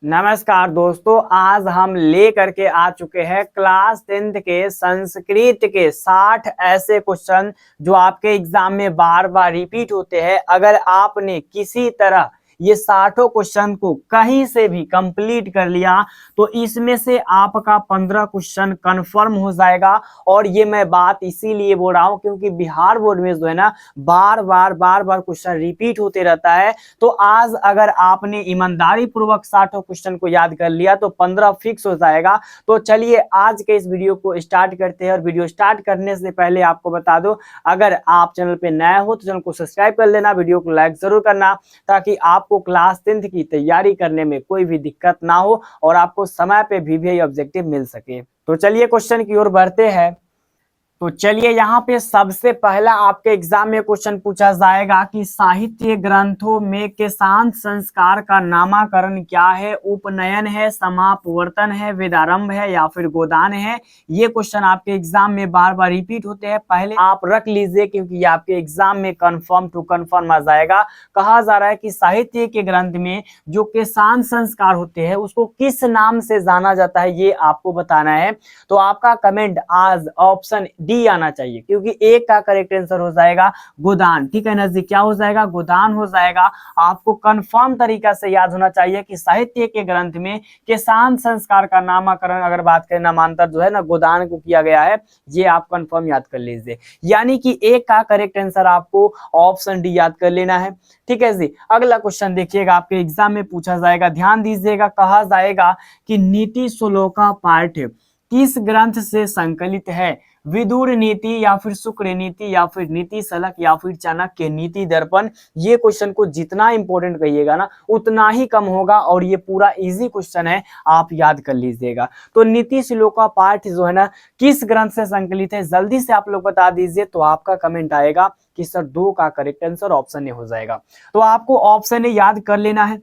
नमस्कार दोस्तों, आज हम ले करके आ चुके हैं क्लास 10th के संस्कृत के 60 ऐसे क्वेश्चन जो आपके एग्जाम में बार बार रिपीट होते हैं। अगर आपने किसी तरह ये 60 क्वेश्चन को कहीं से भी कंप्लीट कर लिया तो इसमें से आपका 15 क्वेश्चन कंफर्म हो जाएगा। और ये मैं बात इसीलिए बोल रहा हूं क्योंकि बिहार बोर्ड में जो है ना बार बार क्वेश्चन रिपीट होते रहता है। तो आज अगर आपने ईमानदारी पूर्वक 60 क्वेश्चन को याद कर लिया तो 15 फिक्स हो जाएगा। तो चलिए आज के इस वीडियो को स्टार्ट करते हैं। और वीडियो स्टार्ट करने से पहले आपको बता दो, अगर आप चैनल पे नए हो तो चैनल को सब्सक्राइब कर लेना, वीडियो को लाइक जरूर करना ताकि आपको क्लास 10th की तैयारी करने में कोई भी दिक्कत ना हो और आपको समय पे भी ऑब्जेक्टिव मिल सके। तो चलिए क्वेश्चन की ओर बढ़ते हैं। तो चलिए यहाँ पे सबसे पहला आपके एग्जाम में क्वेश्चन पूछा जाएगा कि साहित्य ग्रंथों में केशांत संस्कार का नामकरण क्या है। उपनयन है, समापवर्तन है, वेदारंभ है या फिर गोदान है। ये क्वेश्चन आपके एग्जाम में बार बार रिपीट होते हैं, पहले आप रख लीजिए क्योंकि ये आपके एग्जाम में कंफर्म टू कंफर्म आ जाएगा। कहा जा रहा है कि साहित्य के ग्रंथ में जो केशांत संस्कार होते हैं उसको किस नाम से जाना जाता है, ये आपको बताना है। तो आपका कमेंट आज ऑप्शन डी आना चाहिए क्योंकि एक का करेक्ट आंसर हो जाएगा गोदान। ठीक है, नजदीक क्या हो जाएगा, गोदान हो जाएगा। आपको कंफर्म तरीका से याद होना चाहिए कि साहित्य के ग्रंथ में केशांत संस्कार का नामकरण अगर बात करें नामांतर जो है ना गोदान को किया गया है, ये आप कंफर्म याद कर लीजिए। यानी कि एक का करेक्ट आंसर आपको ऑप्शन डी याद कर लेना है। ठीक है जी, अगला क्वेश्चन देखिएगा आपके एग्जाम में पूछा जाएगा, ध्यान दीजिएगा। कहा जाएगा कि नीति श्लोका पाठ किस ग्रंथ से संकलित है। विदुर नीति या फिर शुक्र नीति या फिर नीति शलक या फिर चाणक्य नीति दर्पण। ये क्वेश्चन को जितना इंपॉर्टेंट कहिएगा ना उतना ही कम होगा और ये पूरा इजी क्वेश्चन है, आप याद कर लीजिएगा। तो नीति श्लोका पाठ जो है ना किस ग्रंथ से संकलित है, जल्दी से आप लोग बता दीजिए। तो आपका कमेंट आएगा कि सर 2 का करेक्ट आंसर ऑप्शन ए हो जाएगा। तो आपको ऑप्शन ए याद कर लेना है,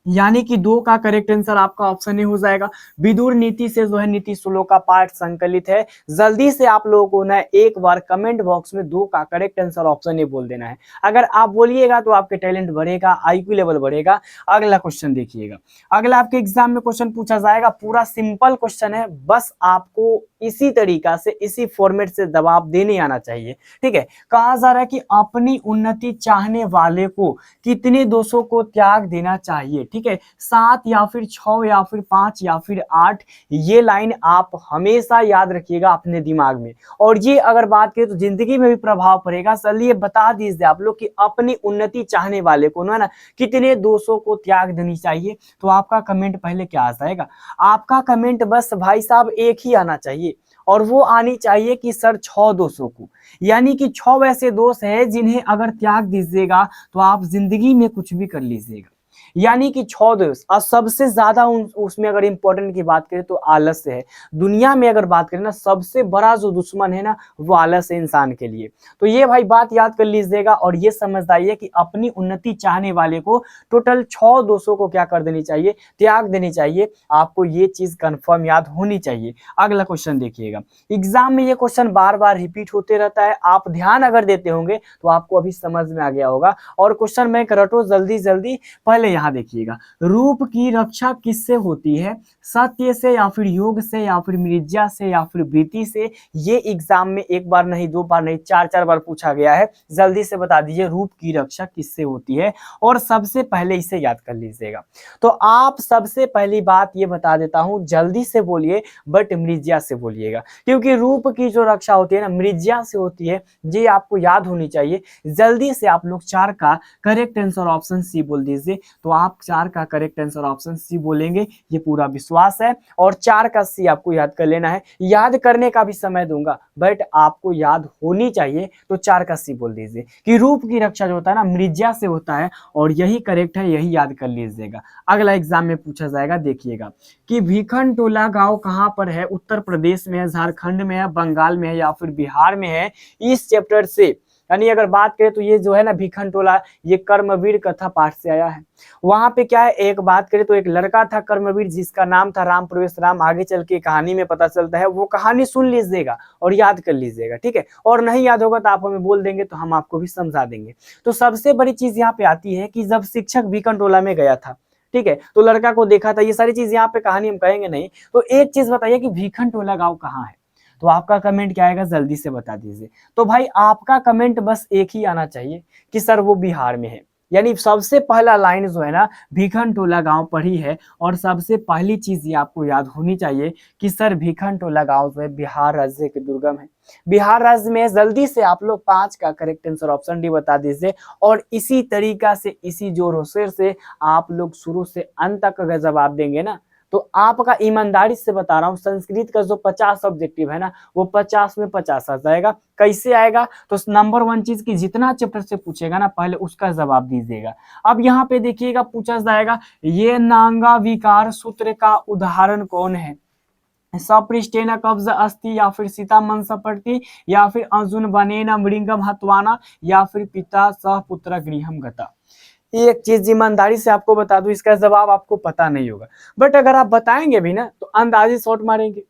यानी कि 2 का करेक्ट आंसर आपका ऑप्शन ए हो जाएगा। विदुर नीति से जो है नीति श्लोक का पाठ संकलित है। जल्दी से आप लोगों को ना एक बार कमेंट बॉक्स में 2 का करेक्ट आंसर ऑप्शन ए बोल देना है। अगर आप बोलिएगा तो आपके टैलेंट बढ़ेगा, आईक्यू लेवल बढ़ेगा। अगला क्वेश्चन देखिएगा, अगला आपके एग्जाम में क्वेश्चन पूछा जाएगा, पूरा सिंपल क्वेश्चन है, बस आपको इसी तरीका से इसी फॉर्मेट से जवाब देने आना चाहिए। ठीक है, कहा जा रहा है कि अपनी उन्नति चाहने वाले को कितने दोषों को त्याग देना चाहिए। ठीक है, 7 या फिर 6 या फिर 5 या फिर 8। ये लाइन आप हमेशा याद रखिएगा अपने दिमाग में, और ये अगर बात करें तो जिंदगी में भी प्रभाव पड़ेगा। चलिए बता दीजिए आप लोग कि अपनी उन्नति चाहने वाले को ना कितने दोषों को त्याग देनी चाहिए। तो आपका कमेंट पहले क्या आ जाएगा, आपका कमेंट बस भाई साहब एक ही आना चाहिए और वो आनी चाहिए कि सर 6 दोषों को। यानी कि 6 ऐसे दोष है जिन्हें अगर त्याग दीजिएगा तो आप जिंदगी में कुछ भी कर लीजिएगा। यानी कि 6 दोष, और सबसे ज्यादा उसमें अगर इंपॉर्टेंट की बात करें तो आलस्य है। दुनिया में अगर बात करें ना सबसे बड़ा जो दुश्मन है ना वो आलस्य है इंसान के लिए। तो ये भाई बात याद कर लीजिएगा और ये समझ आइए कि अपनी उन्नति चाहने वाले को टोटल 6 दोषों को क्या कर देनी चाहिए, त्याग देनी चाहिए। आपको ये चीज कंफर्म याद होनी चाहिए। अगला क्वेश्चन देखिएगा, एग्जाम में ये क्वेश्चन बार बार रिपीट होते रहता है, आप ध्यान अगर देते होंगे तो आपको अभी समझ में आ गया होगा। और क्वेश्चन मैं रटो जल्दी जल्दी। पहले यहाँ देखिएगा, रूप की रक्षा किससे होती है, सत्य से या फिर योग से या फिर मृज्या से या फिर वृत्ति से। ये एग्जाम में एक बार नहीं, 2 बार नहीं, 4 बार पूछा गया है। जल्दी से बता दीजिए रूप की रक्षा किससे होती है, और सबसे पहले इसे याद कर लीजिएगा। तो आप सबसे पहली बात ये बता देता हूं, जल्दी से बोलिए बट मृज्या से बोलिएगा, क्योंकि रूप की जो रक्षा होती है ना मृज्या से होती है। ये आपको याद होनी चाहिए। जल्दी से आप लोग 4 का करेक्ट आंसर ऑप्शन सी बोल दीजिए। तो आप 4 का करेक्ट आंसर ऑप्शन सी बोलेंगे, ये पूरा विश्वास है। और 4 का सी आपको याद कर लेना है। याद करने का भी समय दूंगा बट आपको याद होनी चाहिए। तो 4 का सी बोल दीजिए कि रूप की रक्षा जो होता है ना मृज्या से होता है, और यही करेक्ट है, यही याद कर लीजिएगा। अगला एग्जाम में पूछा जाएगा, देखिएगा कि भीखन टोला गांव कहां पर है, उत्तर प्रदेश में है, झारखंड में है, बंगाल में है या फिर बिहार में है। इस चैप्टर से यानी अगर बात करें तो ये जो है ना भीखन टोला, ये कर्मवीर कथा पाठ से आया है। वहां पे क्या है, एक बात करें तो एक लड़का था कर्मवीर जिसका नाम था राम प्रवेश राम। आगे चल के कहानी में पता चलता है, वो कहानी सुन लीजिएगा और याद कर लीजिएगा। ठीक है, और नहीं याद होगा तो आप हमें बोल देंगे तो हम आपको भी समझा देंगे। तो सबसे बड़ी चीज यहाँ पे आती है कि जब शिक्षक भीखन टोला में गया था, ठीक है, तो लड़का को देखा था, ये सारी चीज यहाँ पे कहानी हम कहेंगे नहीं। तो एक चीज बताइए कि भीखन टोला गांव कहाँ है, तो आपका कमेंट क्या आएगा जल्दी से बता दीजिए। तो भाई आपका कमेंट बस एक ही आना चाहिए कि सर वो बिहार में है, यानी सबसे पहला लाइन जो है ना भीखन टोला गांव पर ही है। और सबसे पहली चीज ये आपको याद होनी चाहिए कि सर भीखन टोला गांव जो है बिहार राज्य के दुर्गम है, बिहार राज्य में। जल्दी से आप लोग 5 का करेक्ट आंसर ऑप्शन डी बता दीजिए। और इसी तरीका से, इसी जोर शोर से आप लोग शुरू से अंत तक अगर जवाब देंगे ना, तो आपका ईमानदारी से बता रहा हूं संस्कृत का जो 50 ऑब्जेक्टिव है ना वो 50 में 50 आ जाएगा। कैसे आएगा, तो नंबर 1 चीज की जितना चैप्टर से पूछेगा ना पहले उसका जवाब दीजिएगा। अब यहाँ पे देखिएगा पूछा जाएगा ये नांगा विकार सूत्र का उदाहरण कौन है, सपृष्ठेन कब्ज अस्ति या फिर सीता मन सपर्ति या फिर अर्जुन बनेन मृंगम हत्वाना या फिर पिता सह पुत्र गृहम गता। एक चीज ईमानदारी से आपको बता दूं इसका जवाब आपको पता नहीं होगा, बट अगर आप बताएंगे भी ना तो अंदाजी शॉट मारेंगे।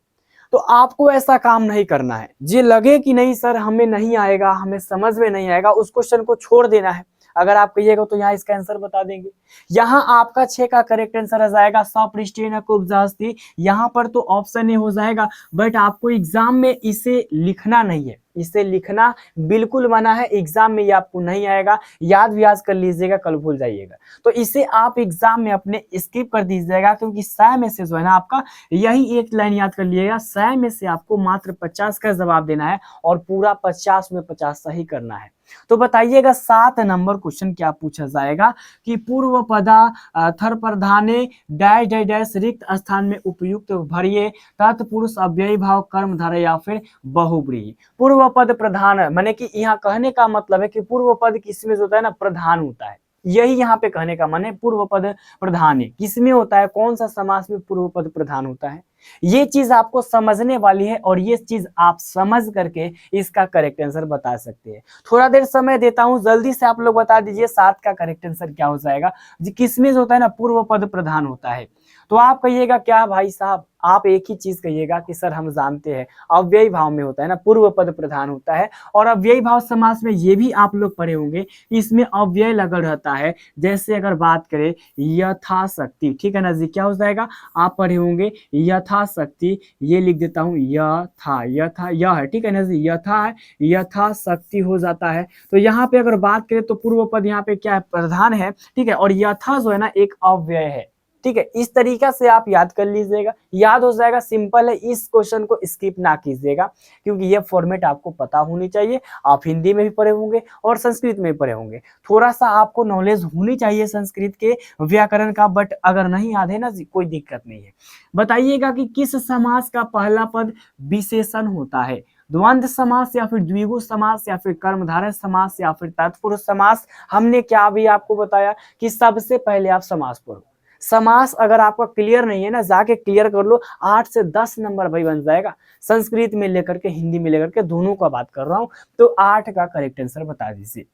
तो आपको ऐसा काम नहीं करना है, जे लगे कि नहीं सर हमें नहीं आएगा, हमें समझ में नहीं आएगा, उस क्वेश्चन को छोड़ देना है। अगर आप कहिएगा तो यहाँ इसका आंसर बता देंगे। यहाँ आपका 6 का करेक्ट आंसर आ जाएगा सपृष्ठेन कब्ज अस्ति। यहाँ पर तो ऑप्शन ए हो जाएगा, बट आपको एग्जाम में इसे लिखना नहीं है, इसे लिखना बिल्कुल मना है, एग्जाम में ये आपको नहीं आएगा। याद व्याज कर लीजिएगा, कल भूल जाइएगा। तो इसे आप एग्जाम में अपने स्किप कर दीजिएगा, क्योंकि 100 में से जो है ना आपका यही एक लाइन याद कर लीजिएगा, 100 में से आपको मात्र 50 का जवाब देना है और पूरा 50 में 50 सही करना है। तो बताइएगा 7 नंबर क्वेश्चन क्या पूछा जाएगा कि पूर्व पदा थर प्रधाने डैश डैश डैश रिक्त स्थान में उपयुक्त भरिए तत्पुरुष अव्ययी भाव कर्म धारय या फिर बहुब्रीहि। पूर्व पद प्रधान माने कि यहाँ कहने का मतलब है कि पूर्व पद किसमें होता है ना प्रधान होता है, यही यहाँ पे कहने का मन है। पूर्व पद प्रधान किसमें होता है, कौन सा समास में पूर्व पद प्रधान होता है, ये चीज आपको समझने वाली है और ये चीज आप समझ करके इसका करेक्ट आंसर बता सकते हैं। थोड़ा देर समय देता हूं, जल्दी से आप लोग बता दीजिए 7 का करेक्ट आंसर क्या हो जाएगा। किसमें होता है ना पूर्व पद प्रधान होता है। तो आप कहिएगा क्या भाई साहब, आप एक ही चीज कहिएगा कि सर हम जानते हैं अव्ययी भाव में होता है ना पूर्व पद प्रधान होता है। और अव्ययी भाव समास में ये भी आप लोग पढ़े होंगे, इसमें अव्यय लगा रहता है। जैसे अगर बात करें यथाशक्ति, ठीक है ना जी, क्या हो जाएगा आप पढ़े होंगे यथाशक्ति, ये लिख देता हूं यथा, यथा यह है, ठीक है ना जी, यथा है, यथाशक्ति हो जाता है। तो यहाँ पे अगर बात करें तो पूर्व पद यहाँ पे क्या है प्रधान है, ठीक है, और यथा जो है ना एक अव्यय है, ठीक है। इस तरीका से आप याद कर लीजिएगा, याद हो जाएगा, सिंपल है। इस क्वेश्चन को स्किप ना कीजिएगा क्योंकि ये फॉर्मेट आपको पता होनी चाहिए। आप हिंदी में भी पढ़े होंगे और संस्कृत में भी पढ़े होंगे, थोड़ा सा आपको नॉलेज होनी चाहिए संस्कृत के व्याकरण का, बट अगर नहीं याद है ना कोई दिक्कत नहीं है। बताइएगा कि किस समास का पहला पद विशेषण होता है, द्वंद्व समास या फिर द्विगु समास या फिर कर्मधारय समास या फिर तत्पुरुष समास। हमने क्या अभी आपको बताया कि सबसे पहले आप समास पढ़ो। समास अगर आपका क्लियर नहीं है ना जाके क्लियर कर लो, 8 से 10 नंबर भाई बन जाएगा। संस्कृत में लेकर के हिंदी में लेकर के दोनों का बात कर रहा हूं। तो 8 का करेक्ट आंसर बता दीजिए,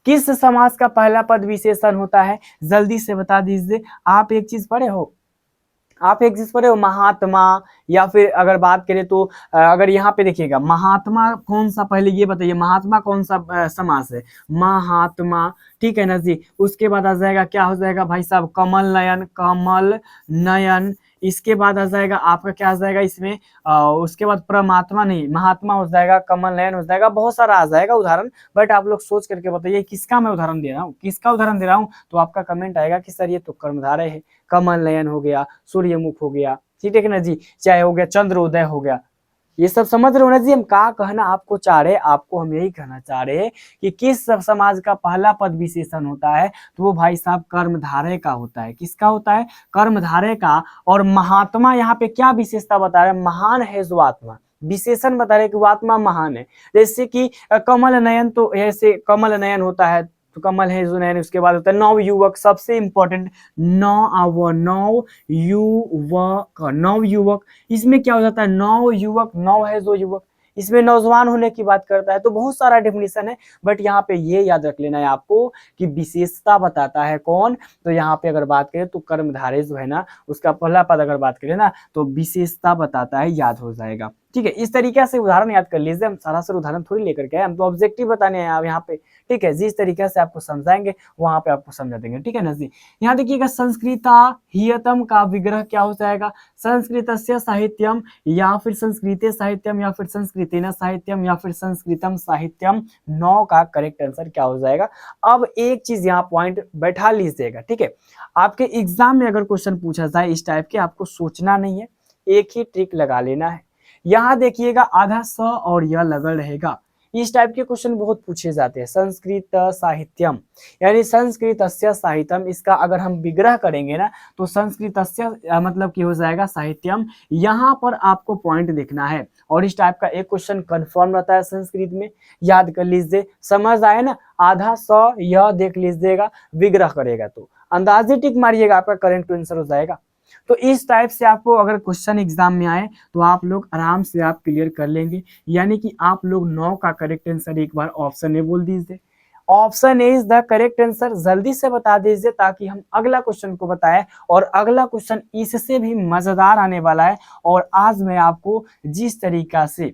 किस समास का पहला पद विशेषण होता है, जल्दी से बता दीजिए। आप एक चीज पढ़े हो, आप एक चीज पढ़े हो महात्मा, या फिर अगर बात करें तो अगर यहाँ पे देखिएगा महात्मा कौन सा, पहले ये बताइए महात्मा कौन सा समास है, महात्मा, ठीक है ना जी। उसके बाद आ जाएगा क्या हो जाएगा भाई साहब कमल नयन, कमल नयन। इसके बाद आ जाएगा आपका क्या आ जाएगा इसमें उसके बाद परमात्मा नहीं महात्मा हो जाएगा, कमल नयन हो जाएगा, बहुत सारा आ जाएगा उदाहरण। बट आप लोग सोच करके बताइए किसका मैं उदाहरण दे रहा हूँ, किसका उदाहरण दे रहा हूँ। तो आपका कमेंट आएगा कि सर ये तो कर्मधारय है, कमल नयन हो गया, सूर्यमुख हो गया, ठीक है ना जी, चाहे हो गया चंद्रोदय हो गया। ये सब समझ रहे हो ना जी, हम क्या कहना आपको चाह रहे, आपको हम यही कहना चाह रहे हैं कि किस समाज का पहला पद विशेषण होता है, तो वो भाई साहब कर्मधारय का होता है। किसका होता है, कर्मधारय का। और महात्मा यहाँ पे क्या विशेषता बता रहे हैं, महान है जो आत्मा, विशेषण बता रहे कि वो आत्मा महान है। जैसे कि कमल नयन, तो ऐसे कमल नयन होता है तो कमल है जो नयन, उसके बाद होता है नव युवक, सबसे इंपॉर्टेंट नव युवक, नव युवक, इसमें क्या हो जाता है नव युवक, नव है जो युवक, इसमें नौजवान होने की बात करता है। तो बहुत सारा डेफिनेशन है, बट यहाँ पे ये याद रख लेना है आपको कि विशेषता बताता है कौन। तो यहाँ पे अगर बात करें तो कर्मधारय जो है ना उसका पहला पद अगर बात करें ना तो विशेषता बताता है, याद हो जाएगा, ठीक है, इस तरीके से उदाहरण याद कर लीजिए। हम सारा उदाहरण थोड़ी लेकर के आए, हम तो ऑब्जेक्टिव बताने हैं यहाँ पे। ठीक है, जिस तरीके से आपको समझाएंगे वहां पे आपको समझा देंगे। ठीक है ना जी। यहाँ देखिएगा, संस्कृता हियतम का विग्रह क्या हो जाएगा, संस्कृतस्य साहित्यम, या फिर संस्कृते साहित्यम, या फिर संस्कृतेन साहित्यम, या फिर संस्कृतम साहित्यम। 9 का करेक्ट आंसर क्या हो जाएगा। अब एक चीज यहाँ पॉइंट बैठा लीजिएगा। ठीक है, आपके एग्जाम में अगर क्वेश्चन पूछा जाए इस टाइप के, आपको सोचना नहीं है, एक ही ट्रिक लगा लेना है। यहाँ देखिएगा, आधा स और यह लगल रहेगा। इस टाइप के क्वेश्चन बहुत पूछे जाते हैं। संस्कृत साहित्यम यानी संस्कृतस्य साहित्यम, इसका अगर हम विग्रह करेंगे ना तो संस्कृतस्य मतलब कि हो जाएगा साहित्यम। यहाँ पर आपको पॉइंट देखना है, और इस टाइप का एक क्वेश्चन कंफर्म रहता है संस्कृत में, याद कर लीजिए। समझ आए ना, आधा स यह देख लीजिएगा, विग्रह करेगा तो अंदाजे टिक मारिएगा, आपका करेक्ट आंसर हो जाएगा। तो इस टाइप से आपको अगर क्वेश्चन एग्जाम में आए तो आप लोग आराम से आप क्लियर कर लेंगे। यानी कि आप लोग 9 का करेक्ट आंसर एक बार ऑप्शन ए बोल दीजिए। Option A is the correct answer, जल्दी से बता दीजिए ताकि हम अगला क्वेश्चन को बताएं। और अगला क्वेश्चन इससे भी मजेदार आने वाला है। और आज मैं आपको जिस तरीका से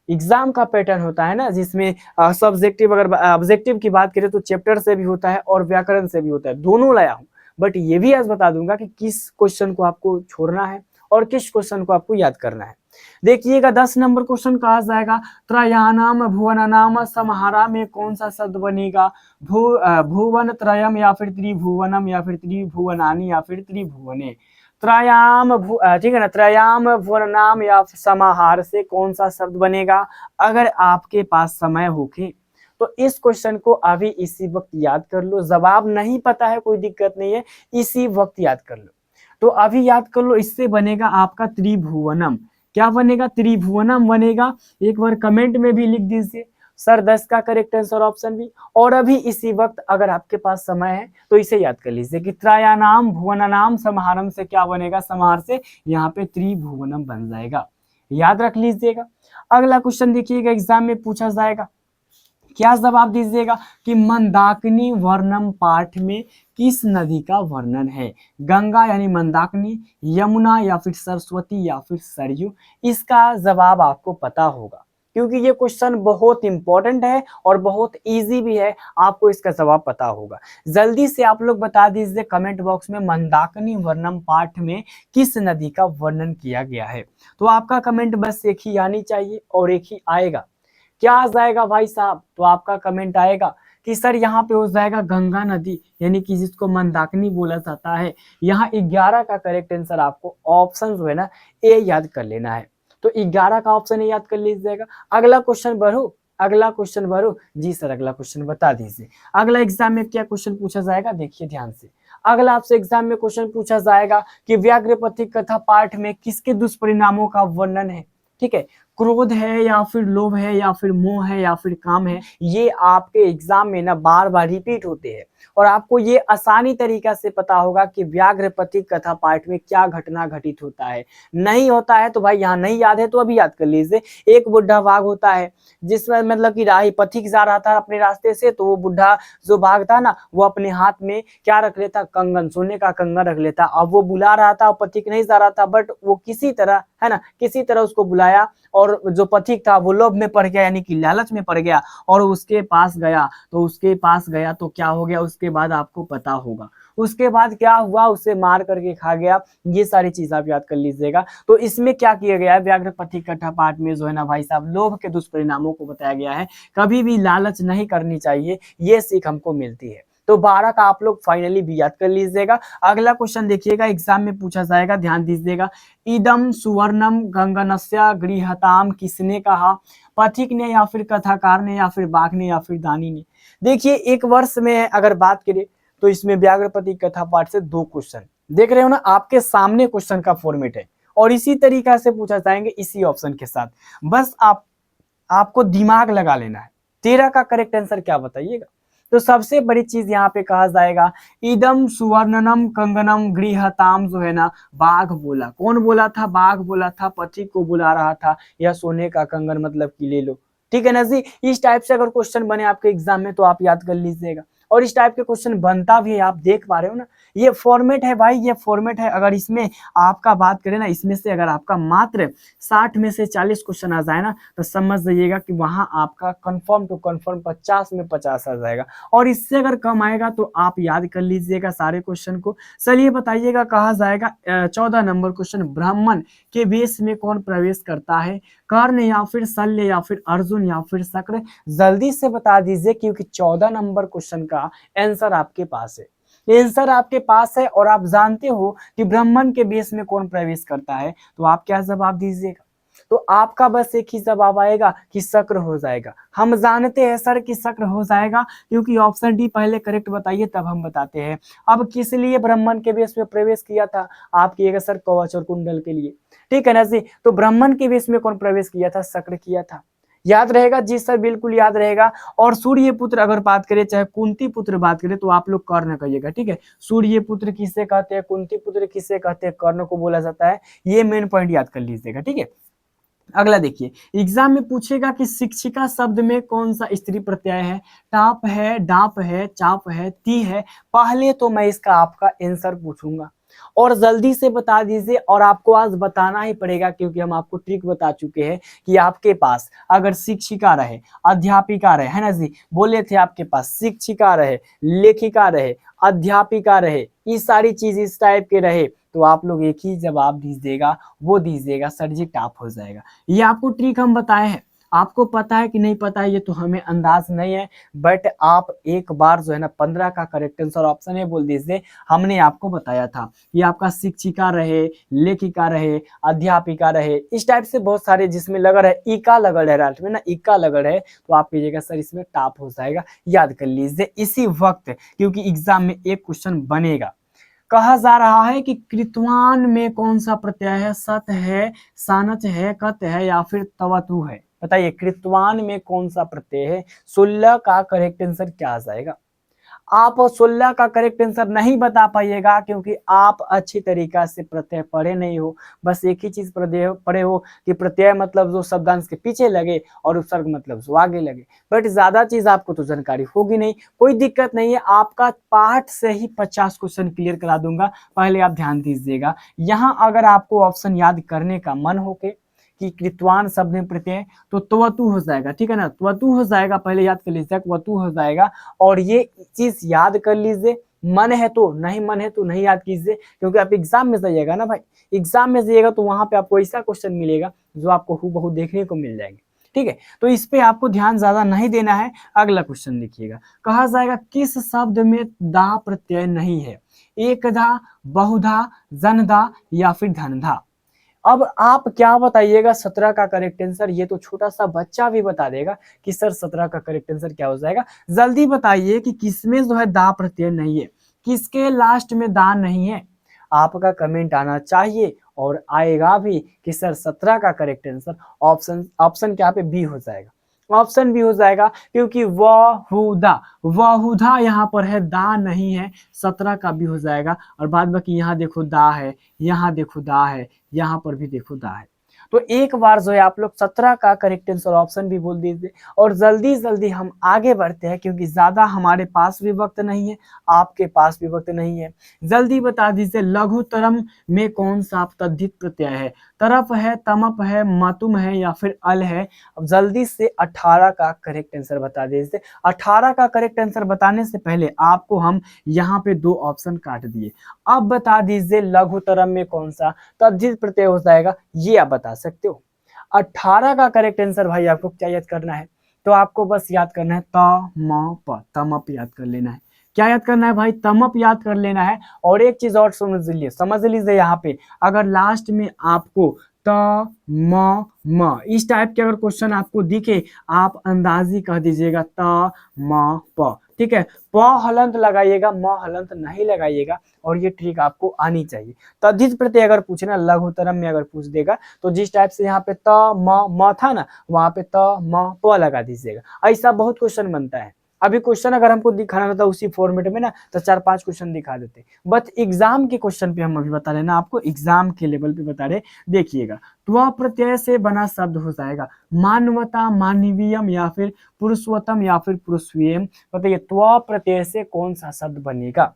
एग्जाम का पैटर्न होता है ना, जिसमें सब्जेक्टिव अगर ऑब्जेक्टिव की बात करें तो चैप्टर से भी होता है और व्याकरण से भी होता है, दोनों लाया हूं। बट ये भी आज बता दूंगा कि किस क्वेश्चन को आपको छोड़ना है और किस क्वेश्चन को आपको याद करना है। देखिएगा, 10 नंबर क्वेश्चन कहा जाएगा, त्रयाणाम भुवनानाम समाहारा में कौन सा शब्द बनेगा। भुवन त्रयम, या फिर त्रिभुवनम, या फिर त्रिभुवनानी, या फिर त्रिभुवने। ठीक है ना, त्रयाम भुवनाम या समाहार से कौन सा शब्द बनेगा। अगर आपके पास समय होके तो इस क्वेश्चन को अभी इसी वक्त याद कर लो। जवाब नहीं पता है कोई दिक्कत नहीं है, इसी वक्त याद कर लो। तो अभी याद कर लो, इससे बनेगा आपका त्रिभुवनम। क्या बनेगा, त्रिभुवनम बनेगा। एक बार कमेंट में भी लिख दीजिए सर 10 का करेक्ट आंसर ऑप्शन बी। और अभी इसी वक्त अगर आपके पास समय है तो इसे याद कर लीजिए कि त्रयानाम भुवनानाम समाहारम से क्या बनेगा, समाहार से यहाँ पे त्रिभुवनम बन जाएगा। याद रख लीजिएगा। अगला क्वेश्चन देखिएगा, एग्जाम में पूछा जाएगा, क्या जवाब दीजिएगा कि मंदाकिनी वर्णम पाठ में किस नदी का वर्णन है। गंगा यानी मंदाकिनी, यमुना, या फिर सरस्वती, या फिर सरयू। इसका जवाब आपको पता होगा क्योंकि ये क्वेश्चन बहुत इंपॉर्टेंट है और बहुत इजी भी है, आपको इसका जवाब पता होगा। जल्दी से आप लोग बता दीजिए कमेंट बॉक्स में, मंदाकिनी वर्णम पाठ में किस नदी का वर्णन किया गया है। तो आपका कमेंट बस एक ही आनी चाहिए और एक ही आएगा। क्या आ जाएगा भाई साहब, तो आपका कमेंट आएगा कि सर यहाँ पे हो जाएगा गंगा नदी, यानी कि जिसको मंदाकिनी बोला जाता है। यहाँ 11 का करेक्ट आंसर आपको ऑप्शन जो है ना ए याद कर लेना है। तो 11 का ऑप्शन ए याद कर लीजिएगा। अगला क्वेश्चन बढ़ो, अगला क्वेश्चन बढ़ो। जी सर, अगला क्वेश्चन बता दीजिए। अगला एग्जाम में क्या क्वेश्चन पूछा जाएगा, देखिए ध्यान से। अगला आपसे एग्जाम में क्वेश्चन पूछा जाएगा कि व्याघ्रपति कथा पाठ में किसके दुष्परिणामों का वर्णन है। ठीक है, क्रोध है, या फिर लोभ है, या फिर मोह है, या फिर काम है। ये आपके एग्जाम में ना बार बार रिपीट होते हैं और आपको ये आसानी तरीका से पता होगा कि व्याघ्रपति कथा पाठ में क्या घटना घटित होता है। नहीं होता है तो भाई यहाँ नहीं याद है तो अभी याद कर लीजिए। एक बुढ़ा बाघ होता है जिसमें मतलब कि राही पथिक जा रहा था अपने रास्ते से, तो वो बुढ़ा जो बाघ था ना वो अपने हाथ में क्या रख लेता, कंगन, सोने का कंगन रख लेता। अब वो बुला रहा था, पथिक नहीं जा रहा था, बट वो किसी तरह है ना, किसी तरह उसको बुलाया और जो पथिक था वो लोभ में पड़ गया, यानी कि लालच में पड़ गया और उसके पास गया। तो उसके पास गया तो क्या हो गया, उसके बाद आपको पता होगा उसके बाद क्या हुआ, उसे मार करके खा गया। ये सारी चीज आप याद कर लीजिएगा। तो इसमें क्या किया गया है, व्याघ्रपति कथा पाठ में जो है ना भाई साहब, लोभ के दुष्परिणामों को बताया गया है। कभी भी लालच नहीं करनी चाहिए, ये सीख हमको मिलती है। तो 12 का आप लोग फाइनली भी याद कर लीजिएगा। अगला क्वेश्चन देखिएगा, एग्जाम में पूछा जाएगा, ध्यान दीजिएगा। इदम सुवर्णम गंगनस्य गृहताम किसने कहा, पथिक ने, या फिर कथाकार ने, या फिर बाघ ने, या फिर दानी ने। देखिए, एक वर्ष में अगर बात करें तो इसमें व्याघ्रपति कथा पाठ से 2 क्वेश्चन देख रहे हो ना, आपके सामने क्वेश्चन का फॉर्मेट है और इसी तरीका से पूछा जाएंगे इसी ऑप्शन के साथ। बस आपको दिमाग लगा लेना है। 13 का करेक्ट आंसर क्या बताइएगा। तो सबसे बड़ी चीज यहाँ पे कहा जाएगा, इदम सुवर्णनम कंगनम गृहताम जो है ना, बाघ बोला। कौन बोला था, बाघ बोला था, पथिक को बुला रहा था, या सोने का कंगन मतलब कि ले लो। ठीक है ना जी। इस टाइप से अगर क्वेश्चन बने आपके एग्जाम में तो आप याद कर लीजिएगा। और इस टाइप के क्वेश्चन बनता भी है, आप देख पा रहे हो ना ये फॉर्मेट है भाई, ये फॉर्मेट है। अगर इसमें आपका बात करें ना, इसमें से अगर आपका मात्र 60 में से 40 क्वेश्चन आ जाए ना, तो समझ जाइएगा कि वहां आपका कंफर्म टू कंफर्म 50 में 50 आ जाएगा। और इससे अगर कम आएगा तो आप याद कर लीजिएगा सारे क्वेश्चन को। चलिए बताइएगा, कहा जाएगा 14 नंबर क्वेश्चन, ब्राह्मण के वेश में कौन प्रवेश करता है? कर्ण या फिर शल्य या फिर अर्जुन या फिर शक्र? जल्दी से बता दीजिए, क्योंकि 14 नंबर क्वेश्चन का आंसर आपके पास है, आंसर आपके पास है। और आप जानते हो कि ब्राह्मण के वेश में कौन प्रवेश करता है, तो आप क्या जवाब दीजिएगा? तो आपका बस एक ही जवाब आएगा कि शक्र हो जाएगा। हम जानते हैं सर कि शक्र हो जाएगा, क्योंकि ऑप्शन डी पहले करेक्ट बताइए तब हम बताते हैं। अब किस लिए ब्राह्मण के वेश में प्रवेश किया था? आप कहिएगा सर कवच और कुंडल के लिए, ठीक है ना जी। तो ब्राह्मण के वेश में कौन प्रवेश किया था? शक्र किया था। याद रहेगा जी सर, बिल्कुल याद रहेगा। और सूर्य पुत्र अगर बात करें, चाहे कुंती पुत्र बात करें, तो आप लोग कर्ण कहिएगा, ठीक है। सूर्य पुत्र किसे कहते हैं, कुंती पुत्र किसे कहते हैं, कर्ण को बोला जाता है। ये मेन पॉइंट याद कर लीजिएगा, ठीक है। अगला देखिए, एग्जाम में पूछेगा कि शिक्षिका शब्द में कौन सा स्त्री प्रत्यय है? टाप है, डाप है, चाप है, ती है? पहले तो मैं इसका आपका आंसर पूछूंगा और जल्दी से बता दीजिए। और आपको आज बताना ही पड़ेगा, क्योंकि हम आपको ट्रिक बता चुके हैं कि आपके पास अगर शिक्षिका रहे, अध्यापिका रहे, है ना जी, बोले थे आपके पास शिक्षिका रहे, लेखिका रहे, अध्यापिका रहे, ये सारी चीज इस टाइप के रहे, तो आप लोग एक ही जवाब दीजिएगा, वो दीजिएगा सर जी टॉप हो जाएगा। ये आपको ट्रिक हम बताए हैं, आपको पता है कि नहीं पता है ये तो हमें अंदाज नहीं है, बट आप एक बार जो है ना 15 का करेक्ट आंसर ऑप्शन ए बोल दीजिए। हमने आपको बताया था ये आपका शिक्षिका रहे, लेखिका रहे, अध्यापिका रहे, इस टाइप से बहुत सारे जिसमें लगा रहे, इका लगा रहे रात में ना, इका लगा रहे, तो आप कहिएगा सर इसमें टॉप हो जाएगा। याद कर लीजिए इसी वक्त, क्योंकि एग्जाम में एक क्वेश्चन बनेगा। कहा जा रहा है कि कृतवान में कौन सा प्रत्यय है? सत है, सानच है, कत है या फिर तवतु है? बताइए कृतवान में कौन सा प्रत्यय है? 16 का करेक्ट आंसर क्या आ जाएगा? आप 16 का करेक्ट आंसर नहीं बता पाइएगा, क्योंकि आप अच्छी तरीका से प्रत्यय पढ़े नहीं हो। बस एक ही चीज पढ़े हो कि प्रत्यय मतलब जो शब्दांश के पीछे लगे और उपसर्ग मतलब जो आगे लगे, बट ज्यादा चीज आपको तो जानकारी होगी नहीं। कोई दिक्कत नहीं है, आपका पाठ से ही 50 क्वेश्चन क्लियर करा दूंगा। पहले आप ध्यान दीजिएगा, यहाँ अगर आपको ऑप्शन याद करने का मन हो के कि कृतवान शब्द में प्रत्यय, तो त्वतु हो जाएगा, ठीक है ना, त्वतु हो जाएगा। पहले याद कर लीजिए त्वतु हो जाएगा। और ये चीज याद कर लीजिए, मन है तो, नहीं मन है तो नहीं याद कीजिए, क्योंकि आप एग्जाम में जाइएगा ना भाई, एग्जाम में जाइएगा तो वहां पे आपको ऐसा क्वेश्चन मिलेगा जो आपको हूबहू देखने को मिल जाएंगे, ठीक है। तो इस पे आपको ध्यान ज्यादा नहीं देना है। अगला क्वेश्चन देखिएगा, कहा जाएगा किस शब्द में दा प्रत्यय नहीं है? एकधा, बहुधा, जनधा या फिर धनधा? अब आप क्या बताइएगा 17 का करेक्ट आंसर? ये तो छोटा सा बच्चा भी बता देगा कि सर 17 का करेक्ट आंसर क्या हो जाएगा। जल्दी बताइए कि किसमें जो है दा प्रत्यय नहीं है, किसके लास्ट में दा नहीं है। आपका कमेंट आना चाहिए और आएगा भी कि सर 17 का करेक्ट आंसर ऑप्शन क्या पे बी हो जाएगा, ऑप्शन बी हो जाएगा, क्योंकि वहुधा यहाँ पर है, दा नहीं है। 17 का भी हो जाएगा। और बाद बाकी यहाँ देखो दा है, यहाँ देखो दा है, यहाँ पर भी देखो दा है। तो एक बार जो है आप लोग 17 का करेक्ट आंसर ऑप्शन भी बोल दीजिए। और जल्दी जल्दी हम आगे बढ़ते हैं, क्योंकि ज्यादा हमारे पास भी वक्त नहीं है, आपके पास भी वक्त नहीं है। जल्दी बता दीजिए लघुतरम में कौन सा तद्धित प्रत्यय है? तरफ है, तमप है, मतुम है या फिर अल है? अब जल्दी से 18 का करेक्ट आंसर बता दीजिए। 18 का करेक्ट आंसर बताने से पहले आपको हम यहाँ पे 2 ऑप्शन काट दिए। अब बता दीजिए लघुतरम में कौन सा तद्धित प्रत्यय हो जाएगा, ये आप बता सकते हो। 18 का करेक्ट आंसर भाई आपको क्या याद करना है? तो आपको बस याद करना है तमप, तमप याद कर लेना है। क्या याद करना है भाई? तमप याद कर लेना है। और एक चीज और समझ लीजिए यहाँ पे, अगर लास्ट में आपको त म इस टाइप के अगर क्वेश्चन आपको दिखे, आप अंदाजी कह दीजिएगा त म प, ठीक है। प हलंत लगाइएगा, म हलंत नहीं लगाइएगा। और ये ट्रिक आपको आनी चाहिए। तद्धित प्रत्यय अगर पूछे ना लघुतरम में अगर पूछ देगा, तो जिस टाइप से यहाँ पे त म था ना, वहां पे त म प लगा दीजिएगा। ऐसा बहुत क्वेश्चन बनता है। अभी क्वेश्चन अगर हमको दिखाना रहता उसी फॉर्मेट में ना, तो 4-5 क्वेश्चन दिखा देते। बट एग्जाम के क्वेश्चन पे हम अभी बता रहे ना, आपको एग्जाम के लेवल पे बता रहे। देखिएगा त्व प्रत्यय से बना शब्द हो जाएगा मानवता, मानवीयम या फिर पुरुषोत्तम या फिर पुरुषवीयम। बताइए त्व प्रत्यय से कौन सा शब्द बनेगा?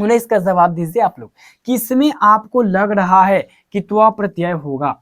19 का जवाब दीजिए आप लोग। किसमें आपको लग रहा है कि त्वा प्रत्यय होगा?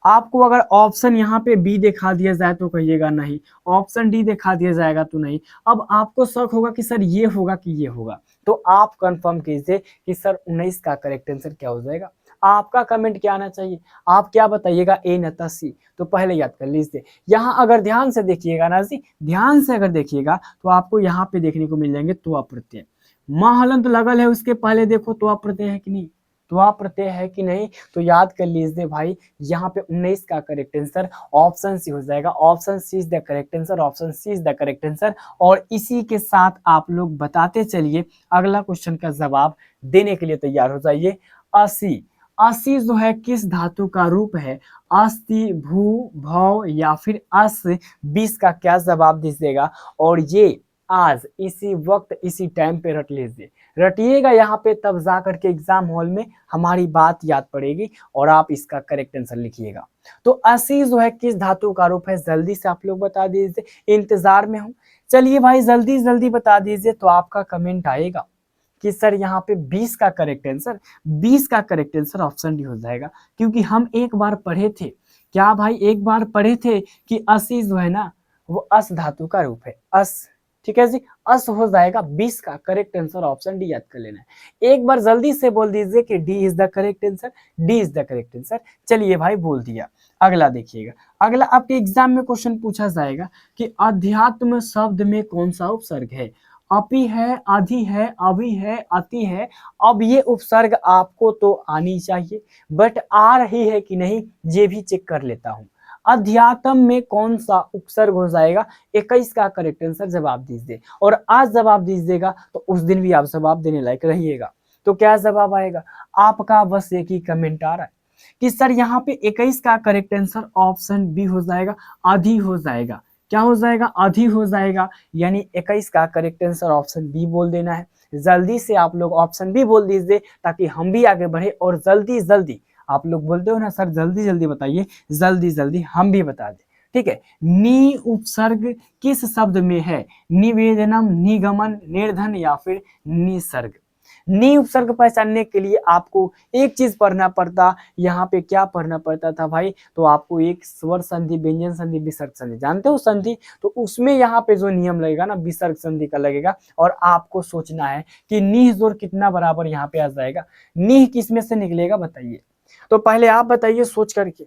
आपको अगर ऑप्शन यहाँ पे बी दिखा दिया जाए तो कहिएगा नहीं, ऑप्शन डी दिखा दिया जाएगा तो नहीं। अब आपको शक होगा कि सर ये होगा कि ये होगा, तो आप कंफर्म कीजिए कि सर 19 का करेक्ट आंसर क्या हो जाएगा। आपका कमेंट क्या आना चाहिए, आप क्या बताइएगा, ए नता सी? तो पहले याद कर लीजिए। यहाँ अगर ध्यान से देखिएगा ना जी, ध्यान से अगर देखिएगा तो आपको यहाँ पे देखने को मिल जाएंगे त्वा प्रत्यय। माँ हलंत लगल है उसके पहले देखो त्वा प्रत्यय है कि नहीं, त्वा प्रत्यय है कि नहीं, तो याद कर लीजिए भाई। यहाँ पे 19 का करेक्ट आंसर ऑप्शन सी हो जाएगा। Option C is the correct answer, option C is the correct answer. और इसी के साथ आप लोग बताते चलिए, अगला क्वेश्चन का जवाब देने के लिए तैयार हो जाइए। असी, असी जो है किस धातु का रूप है? अस्ति, भू, भव या फिर अस। 20 का क्या जवाब दीजिएगा? और ये आज इसी वक्त इसी टाइम पे रट लीजिए, रटिएगा यहाँ पे, तब जा करके एग्जाम हॉल में हमारी बात याद पड़ेगी और आप इसका करेक्ट आंसर लिखिएगा। तो असी जो है किस धातु का रूप है? जल्दी से आप लोग बता दीजिए, इंतजार में हूं। चलिए भाई जल्दी जल्दी बता दीजिए, तो आपका कमेंट आएगा कि सर यहाँ पे 20 का करेक्ट आंसर, 20 का करेक्ट आंसर ऑप्शन डी हो जाएगा। क्योंकि हम एक बार पढ़े थे, क्या भाई, एक बार पढ़े थे कि असी जो है ना वो अस धातु का रूप है, अस। ठीक है जी, अस हो जाएगा। 20 का करेक्ट आंसर ऑप्शन डी याद कर लेना है। एक बार जल्दी से बोल दीजिए कि D is the correct answer, D is the correct answer. चलिए भाई बोल दिया। अगला देखिएगा, अगला आपके एग्जाम में क्वेश्चन पूछा जाएगा कि अध्यात्म शब्द में कौन सा उपसर्ग है? अपि है, अधि है, अभि है, अति है। अब ये उपसर्ग आपको तो आनी चाहिए, बट आ रही है कि नहीं ये भी चेक कर लेता हूं। अध्यात्म में कौन सा उपसर्ग हो जाएगा? 21 का करेक्ट आंसर जवाब दीजिए। और आज जवाब दीजिएगा तो उस दिन भी आप जवाब देने लायक रहिएगा। तो क्या जवाब आएगा आपका? बस एक ही कमेंट आ रहा है कि सर यहाँ पे 21 का करेक्ट आंसर ऑप्शन बी हो जाएगा, अधि हो जाएगा। क्या हो जाएगा? अधि हो जाएगा। यानी 21 का करेक्ट आंसर ऑप्शन बी बोल देना है। जल्दी से आप लोग ऑप्शन बी बोल दीजिए ताकि हम भी आगे बढ़े। और जल्दी जल्दी आप लोग बोलते हो ना सर जल्दी जल्दी बताइए, जल्दी जल्दी हम भी बता दें। ठीक है, नी उपसर्ग किस शब्द में है? निवेदनम, निगमन, निर्धन या फिर निसर्ग। नी उपसर्ग पहचानने के लिए आपको एक चीज पढ़ना पड़ता, यहाँ पे क्या पढ़ना पड़ता था भाई? तो आपको एक स्वर संधि, व्यंजन संधि, विसर्ग संधि, जानते हो संधि? तो उसमें यहाँ पे जो नियम लगेगा ना विसर्ग संधि का लगेगा। और आपको सोचना है कि नीह जोर कितना बराबर यहाँ पे आ जाएगा, नीह किस में से निकलेगा बताइए। तो पहले आप बताइए सोच करके,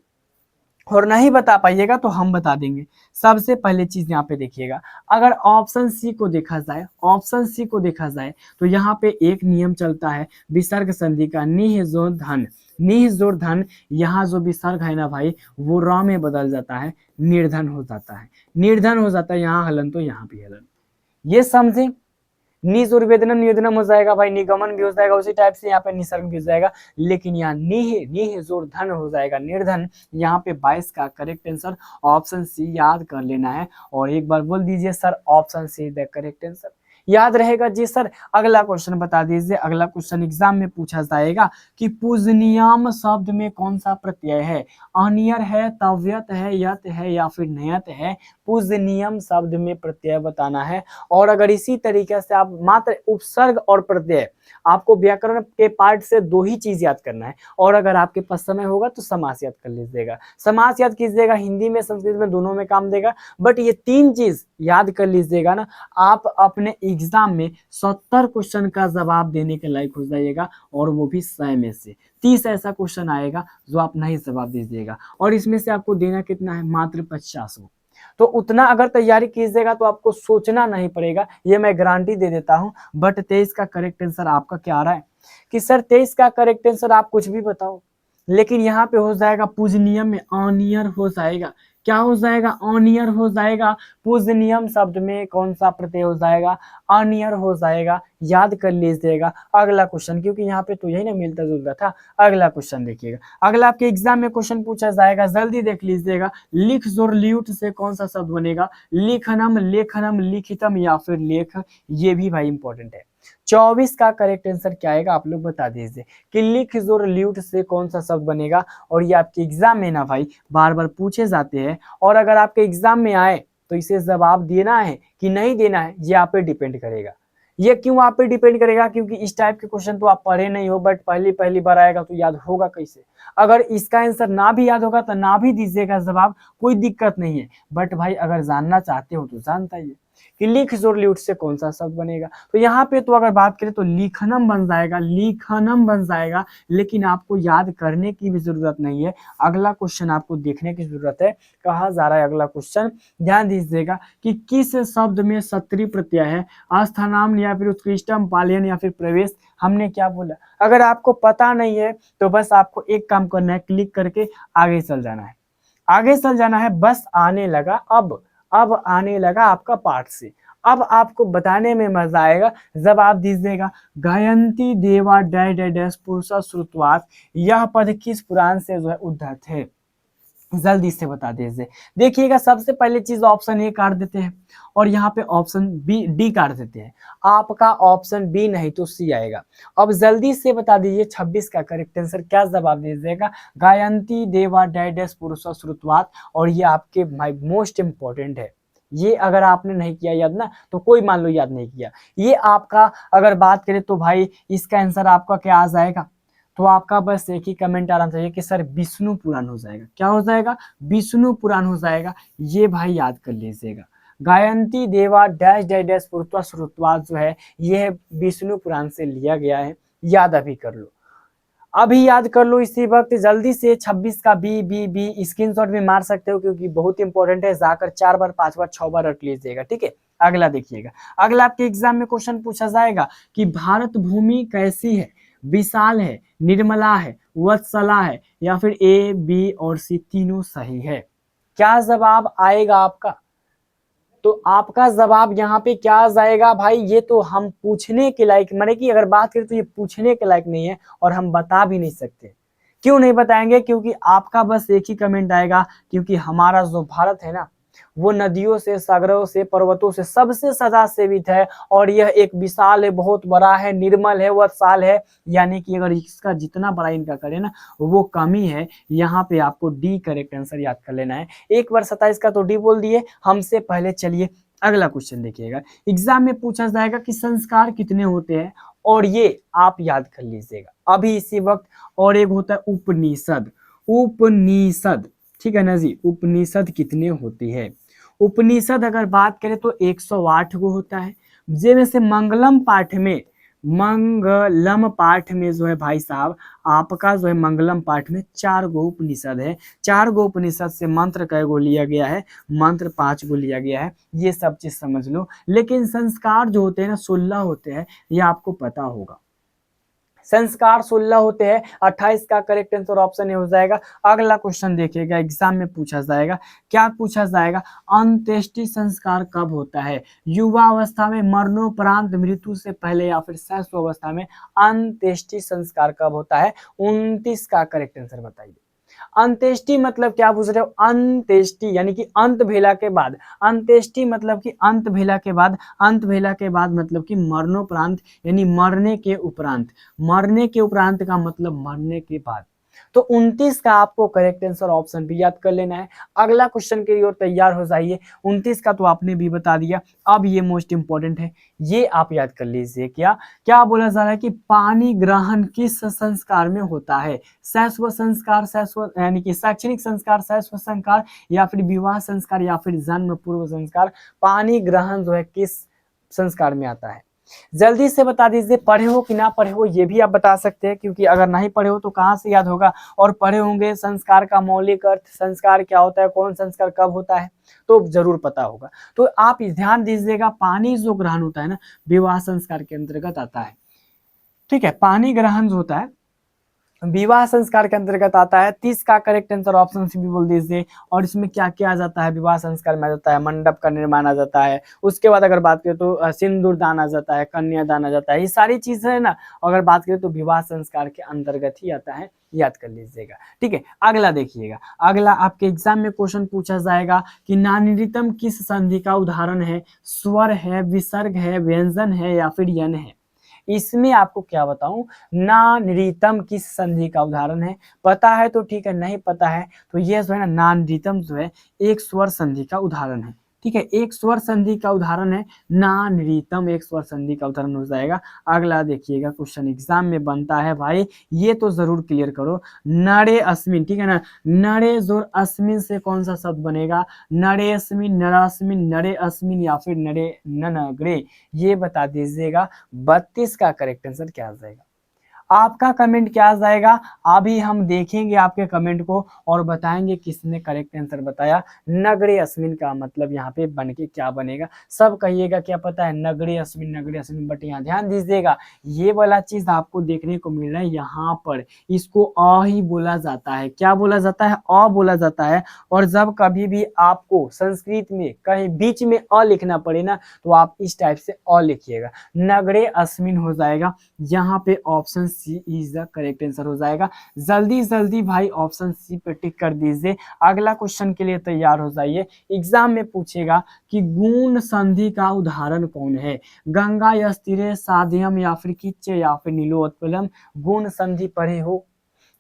और नहीं बता पाइएगा तो हम बता देंगे। सबसे पहले चीज यहाँ पे देखिएगा, अगर ऑप्शन सी को देखा जाए, ऑप्शन सी को देखा जाए तो यहाँ पे एक नियम चलता है विसर्ग संधि का, निह जोर धन, निह जोर धन। यहाँ जो विसर्ग है ना भाई वो र में बदल जाता है, निर्धन हो जाता है, निर्धन हो जाता है। यहाँ हलन तो यहाँ भी हलन, ये समझे। निज और वेदनम, निवेदनम हो जाएगा भाई, निगमन भी हो जाएगा, उसी टाइप से यहाँ पे निसर्ग भी हो जाएगा। लेकिन यहाँ निह, निह जोर धन हो जाएगा, निर्धन। यहाँ पे 22 का करेक्ट आंसर ऑप्शन सी याद कर लेना है। और एक बार बोल दीजिए sir option see the correct answer. याद रहेगा जी सर। अगला क्वेश्चन बता दीजिए, अगला क्वेश्चन एग्जाम में पूछा जाएगा कि पूजनियाम शब्द में कौन सा प्रत्यय है? अनियर है, तव्यत है, यत है या फिर नयत है। पूजनियम शब्द में प्रत्यय बताना है। और अगर इसी तरीके से आप मात्र उपसर्ग और प्रत्यय, आपको व्याकरण के पार्ट से दो ही चीज याद करना है। और अगर आपके पास समय होगा तो समास याद कर लीजिएगा, समास याद कीजिएगा, हिंदी में संस्कृत में दोनों में काम देगा। बट ये तीन चीज याद कर लीजिएगा ना, आप अपने एग्जाम में 70 क्वेश्चन का जवाब देने के लायक हो जाइएगा। और वो भी 100 में से 30 ऐसा क्वेश्चन आएगा जो आप नहीं जवाब दीजिएगा। और इसमें से आपको देना कितना है? मात्र 50 को। तो उतना अगर तैयारी कीजिएगा तो आपको सोचना नहीं पड़ेगा, ये मैं गारंटी दे देता हूं। बट 23 का करेक्ट आंसर आपका क्या आ रहा है कि सर 23 का करेक्ट आंसर आप कुछ भी बताओ, लेकिन यहाँ पे हो जाएगा पूजनियम में ऑनियर हो जाएगा। क्या हो जाएगा? ऑनियर हो जाएगा। पूजनियम शब्द में कौन सा प्रत्यय हो जाएगा? ऑनियर हो जाएगा। याद कर लीजिएगा। अगला क्वेश्चन, क्योंकि यहाँ पे तो यही ना मिलता जुलता था। अगला क्वेश्चन देखिएगा, अगला आपके एग्जाम में क्वेश्चन पूछा जाएगा, जल्दी देख लीजिएगा। लिख जोर ल्यूट से कौन सा शब्द बनेगा? लिखनम, लेखनम, लिखितम या फिर लेख। ये भी भाई इंपॉर्टेंट है। 24 का करेक्ट आंसर क्या आएगा आप लोग बता दीजिए कि लिख जोर ल्यूट से कौन सा शब्द बनेगा। और ये आपके एग्जाम में ना भाई बार बार पूछे जाते हैं। और अगर आपके एग्जाम में आए तो इसे जवाब देना है कि नहीं देना है, ये आप पे डिपेंड करेगा। ये क्यों आप पे डिपेंड करेगा, क्योंकि इस टाइप के क्वेश्चन तो आप पढ़े नहीं हो, बट पहली पहली बार आएगा तो याद होगा कैसे। अगर इसका आंसर ना भी याद होगा तो ना भी दीजिएगा जवाब, कोई दिक्कत नहीं है, बट भाई अगर जानना चाहते हो तो जानता ही है कि लिख जोर ल्यूट से कौन सा शब्द बनेगा। तो यहाँ पे तो अगर बात करें तो लिखनम बन जाएगा, लिखनम बन जाएगा, लेकिन आपको याद करने की भी जरूरत नहीं है। अगला क्वेश्चन आपको देखने की जरूरत है, कहा जा रहा है अगला क्वेश्चन, ध्यान दीजिएगा कि किस शब्द में सत्री प्रत्यय है, अस्थानाम या फिर उत्कृष्टम पालयन या फिर प्रवेश। हमने क्या बोला, अगर आपको पता नहीं है तो बस आपको एक काम करना है, क्लिक करके आगे चल जाना है, आगे चल जाना है। बस आने लगा अब आने लगा आपका पार्ट से। अब आपको बताने में मजा आएगा जब आप दीजिएगा गायंती देवा डैश डैश डैश पुरुषा श्रुतवात, यह पद किस पुराण से जो है उद्धृत है, जल्दी से बता दीजिए। देखिएगा सबसे पहले चीज ऑप्शन ए काट देते हैं और यहाँ पे ऑप्शन बी डी काट देते हैं, आपका ऑप्शन बी नहीं तो सी आएगा। अब जल्दी से बता दीजिए 26 का करेक्ट आंसर क्या जवाब दीजिएगा, गायंती देवा डैश पुरुष श्रुतवात। और ये आपके मोस्ट इंपॉर्टेंट है, ये अगर आपने नहीं किया याद ना तो कोई मान लो याद नहीं किया, ये आपका अगर बात करें तो भाई इसका आंसर आपका क्या आ जाएगा, तो आपका बस एक ही कमेंट आना चाहिए कि सर विष्णु पुराण हो जाएगा। क्या हो जाएगा, विष्णु पुराण हो जाएगा। ये भाई याद कर लीजिएगा, गायंती देवा डैश डैश डैश पुरुत्वा श्रुत्वा जो है ये विष्णु पुराण से लिया गया है। याद अभी कर लो, अभी याद कर लो इसी वक्त जल्दी से। 26 का बी बी बी स्क्रीनशॉट भी मार सकते हो क्योंकि बहुत इंपॉर्टेंट है, जाकर 4 बार 5 बार 6 बार रट लीजिएगा, ठीक है। अगला देखिएगा, अगला आपके एग्जाम में क्वेश्चन पूछा जाएगा कि भारत भूमि कैसी है, विशाल है, निर्मला है, वत्सला है, या फिर ए बी और सी तीनों सही है। क्या जवाब आएगा आपका, तो आपका जवाब यहाँ पे क्या जाएगा भाई, ये तो हम पूछने के लायक, माने कि अगर बात करें तो ये पूछने के लायक नहीं है और हम बता भी नहीं सकते। क्यों नहीं बताएंगे, क्योंकि आपका बस एक ही कमेंट आएगा, क्योंकि हमारा जो भारत है ना वो नदियों से, सागरों से, पर्वतों से सबसे सजा सेवित है और यह एक विशाल है, बहुत बड़ा है, निर्मल है, वर्षाल है। यानी कि अगर इसका जितना बड़ा इनका करे ना वो कमी है। यहाँ पे आपको डी करेक्ट आंसर याद कर लेना है। एक बार 27 का तो डी बोल दिए हमसे पहले। चलिए अगला क्वेश्चन देखिएगा, एग्जाम में पूछा जाएगा कि संस्कार कितने होते हैं, और ये आप याद कर लीजिएगा अभी इसी वक्त। और एक होता है उपनिषद, उपनिषद, ठीक है ना जी। उपनिषद कितने होती है, उपनिषद अगर बात करें तो 108 गो होता है, जिनमें से मंगलम पाठ में, मंगलम पाठ में जो है भाई साहब आपका जो है मंगलम पाठ में 4 गो उपनिषद है। 4 गो उपनिषद से मंत्र कई गो लिया गया है, मंत्र 5 गो लिया गया है, ये सब चीज समझ लो। लेकिन संस्कार जो होते हैं ना 16 होते हैं, ये आपको पता होगा। संस्कार 16 होते हैं, 28 का करेक्ट आंसर ऑप्शन हो जाएगा। अगला क्वेश्चन देखिएगा, एग्जाम में पूछा जाएगा, क्या पूछा जाएगा, अंत्येष्टि संस्कार कब होता है, युवा अवस्था में, मरणोपरांत, मृत्यु से पहले, या फिर शैशव अवस्था में। अंत्येष्टि संस्कार कब होता है, 29 का करेक्ट आंसर बताइए। अंत्येष्टि मतलब क्या पूछ रहे हो, अंत्येष्टि यानी कि अंत भेला के बाद, अंत्येष्टि मतलब कि अंत भेला के बाद, अंत भेला के बाद मतलब कि मरणोपरांत यानी मरने के उपरांत, मरने के उपरांत का मतलब मरने के बाद। तो 29 का आपको करेक्ट आंसर ऑप्शन भी याद कर लेना है। अगला क्वेश्चन के लिए तैयार हो जाइए। 29 का तो आपने भी बता दिया, अब ये मोस्ट इंपॉर्टेंट है, ये आप याद कर लीजिए। क्या क्या बोला जा रहा है कि पानी ग्रहण किस संस्कार में होता है, शैशव संस्कार, शैशव यानी कि शैक्षणिक संस्कार, शैशव संस्कार, या फिर विवाह संस्कार, या फिर जन्म पूर्व संस्कार। पानी ग्रहण जो है किस संस्कार में आता है, जल्दी से बता दीजिए। पढ़े हो कि ना पढ़े हो ये भी आप बता सकते हैं, क्योंकि अगर नहीं पढ़े हो तो कहाँ से याद होगा, और पढ़े होंगे संस्कार का मौलिक अर्थ, संस्कार क्या होता है, कौन संस्कार कब होता है, तो जरूर पता होगा। तो आप ध्यान दीजिएगा, पानी जो ग्रहण होता है ना विवाह संस्कार के अंतर्गत आता है, ठीक है। पानी ग्रहण जो होता है विवाह संस्कार के अंतर्गत आता है। 30 का करेक्ट आंसर ऑप्शन सी भी बोल दीजिए। और इसमें क्या क्या आ जाता है, विवाह संस्कार में आ जाता है मंडप का निर्माण आ जाता है, उसके बाद अगर बात करें तो सिंदूर दान आ जाता है, कन्यादान आ जाता है, ये सारी चीजें है ना, अगर बात करें तो विवाह संस्कार के अंतर्गत ही आता है, याद कर लीजिएगा, ठीक है। अगला देखिएगा, अगला आपके एग्जाम में क्वेश्चन पूछा जाएगा कि नानिरितम किस संधि का उदाहरण है, स्वर है, विसर्ग है, व्यंजन है, या फिर यन है। इसमें आपको क्या बताऊं, नानरितम किस संधि का उदाहरण है, पता है तो ठीक है, नहीं पता है तो ये जो है ना नानरितम जो है एक स्वर संधि का उदाहरण है, ठीक है, एक स्वर संधि का उदाहरण है ना नृतम, एक स्वर संधि का उदाहरण हो जाएगा। अगला देखिएगा क्वेश्चन एग्जाम में बनता है भाई, ये तो जरूर क्लियर करो। नरे अस्मिन, ठीक है ना, नरे जोर अस्मिन से कौन सा शब्द बनेगा? नरे अस्मिन, नरास्मिन, नरे अस्मिन या फिर नरे ननगरे, ये बता दीजिएगा। 32 का करेक्ट आंसर क्या आ जाएगा? आपका कमेंट क्या आ जाएगा? अभी हम देखेंगे आपके कमेंट को और बताएंगे किसने करेक्ट आंसर बताया। नगरे अस्मिन का मतलब यहाँ पे बन के क्या बनेगा? सब कहिएगा क्या पता है, नगरे अस्मिन, नगरे अस्मिन। बट यहाँ ध्यान दीजिएगा, ये वाला चीज आपको देखने को मिल रहा है यहाँ पर, इसको अ ही बोला जाता है। क्या बोला जाता है? अ बोला जाता है। और जब कभी भी आपको संस्कृत में कहीं बीच में अ लिखना पड़े ना, तो आप इस टाइप से अ लिखिएगा, नगरे अस्मिन हो जाएगा। यहाँ पे option C is the correct answer हो जाएगा। जल्दी जल्दी भाई ऑप्शन सी पे टिक कर दीजिए। अगला क्वेश्चन के लिए तैयार हो जाइए। एग्जाम में पूछेगा कि गुण संधि का उदाहरण कौन है? गंगा यस्तिरे, साध्यम या फिर किच्चे या फिर नीलोत्पलम। गुण संधि पढ़े हो?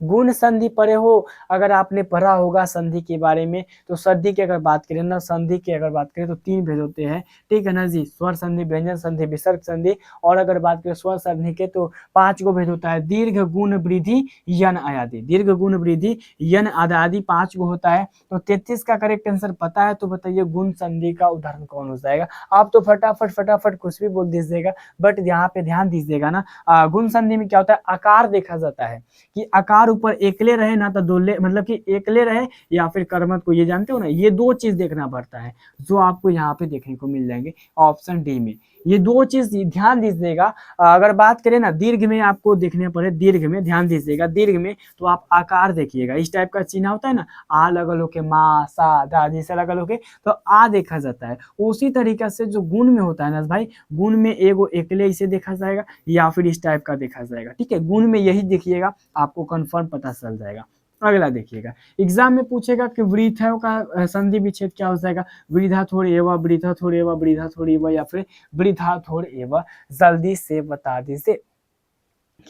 गुण संधि पढ़े हो? अगर आपने पढ़ा होगा संधि के बारे में, तो संधि की अगर बात करें ना, संधि की अगर बात करें तो 3 भेद होते हैं, ठीक है ना जी, स्वर संधि, व्यंजन संधि, विसर्ग संधि। और अगर बात करें स्वर संधि के तो 5 गो भेद होता है, दीर्घ, गुण, वृद्धि, यन, आदि। दीर्घ, गुण, वृद्धि, यन, आदि 5 गो होता है। तो 33 का करेक्ट आंसर पता है तो बताइए गुण संधि का उदाहरण कौन हो जाएगा? आप तो फटाफट फटाफट कुछ भी बोल दीजिएगा, बट यहाँ पे ध्यान दीजिएगा ना, गुण संधि में क्या होता है, आकार देखा जाता है कि आकार ऊपर एकले रहे ना तो दोले, मतलब कि एकले रहे या फिर कर्मठ को, ये जानते हो ना, ये 2 चीज देखना पड़ता है जो आपको यहाँ पे देखने को मिल जाएंगे ऑप्शन डी में। ये 2 चीज ध्यान दीजिएगा। अगर बात करें ना दीर्घ में, आपको देखने पड़े दीर्घ में, ध्यान दीजिएगा दीर्घ में तो आप आकार देखिएगा, इस टाइप का चिन्ह होता है ना, आ लगल होके, मा, सा, दा जैसे लगल होके, तो आ देखा जाता है। उसी तरीका से जो गुण में होता है ना भाई, गुण में एगो एकले इसे देखा जाएगा या फिर इस टाइप का देखा जाएगा, ठीक है, गुण में यही देखिएगा, आपको कंफर्म पता चल जाएगा। अगला देखिएगा, एग्जाम में पूछेगा कि वृथय का संधि विच्छेद क्या हो जाएगा? वृद्धाथोड़ एवं, वृद्धाथोड़ एवं, वृद्धाथोड़ एवं या फिर वृद्धाथोड़ एवं। जल्दी से बता दीजिए,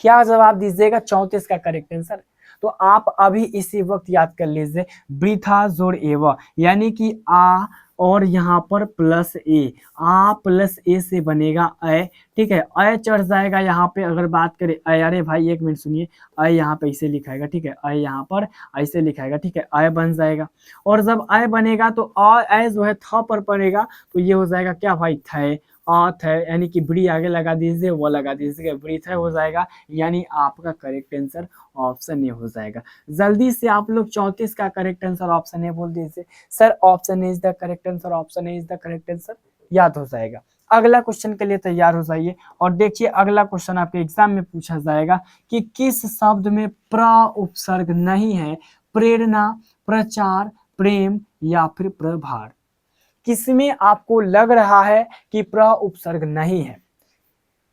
क्या जवाब दीजिएगा? 34 का करेक्ट आंसर। तो आप अभी इसी वक्त याद कर लीजिए, वृथा जोड़ एवं, यानी कि आ और यहाँ पर प्लस ए, आ प्लस ए से बनेगा अ, ठीक है, अ चढ़ जाएगा यहाँ पे। अगर बात करें अ, अरे भाई 1 मिनट सुनिए, अ यहाँ पे ऐसे लिखाएगा, ठीक है, अ यहाँ पर ऐसे लिखाएगा, ठीक है, अ बन जाएगा। और जब अ बनेगा तो अ जो है थ पर पड़ेगा, तो ये हो जाएगा क्या भाई, थ, अथ है, यानी कि ब्री आगे लगा दीजिए, वो लगा दीजिए, वृथ हो जाएगा। यानी आपका करेक्ट आंसर ऑप्शन ए हो जाएगा। जल्दी से आप लोग 34 का करेक्ट आंसर ऑप्शन ए बोल दीजिए। Sir option A is the correct answer, option A is the correct answer, याद हो जाएगा। अगला क्वेश्चन के लिए तैयार हो जाइए और देखिए अगला क्वेश्चन आपके एग्जाम में पूछा जाएगा कि किस शब्द में प्र उपसर्ग नहीं है? प्रेरणा, प्रचार, प्रेम या फिर प्रभार। किसमें आपको लग रहा है कि प्र उपसर्ग नहीं है?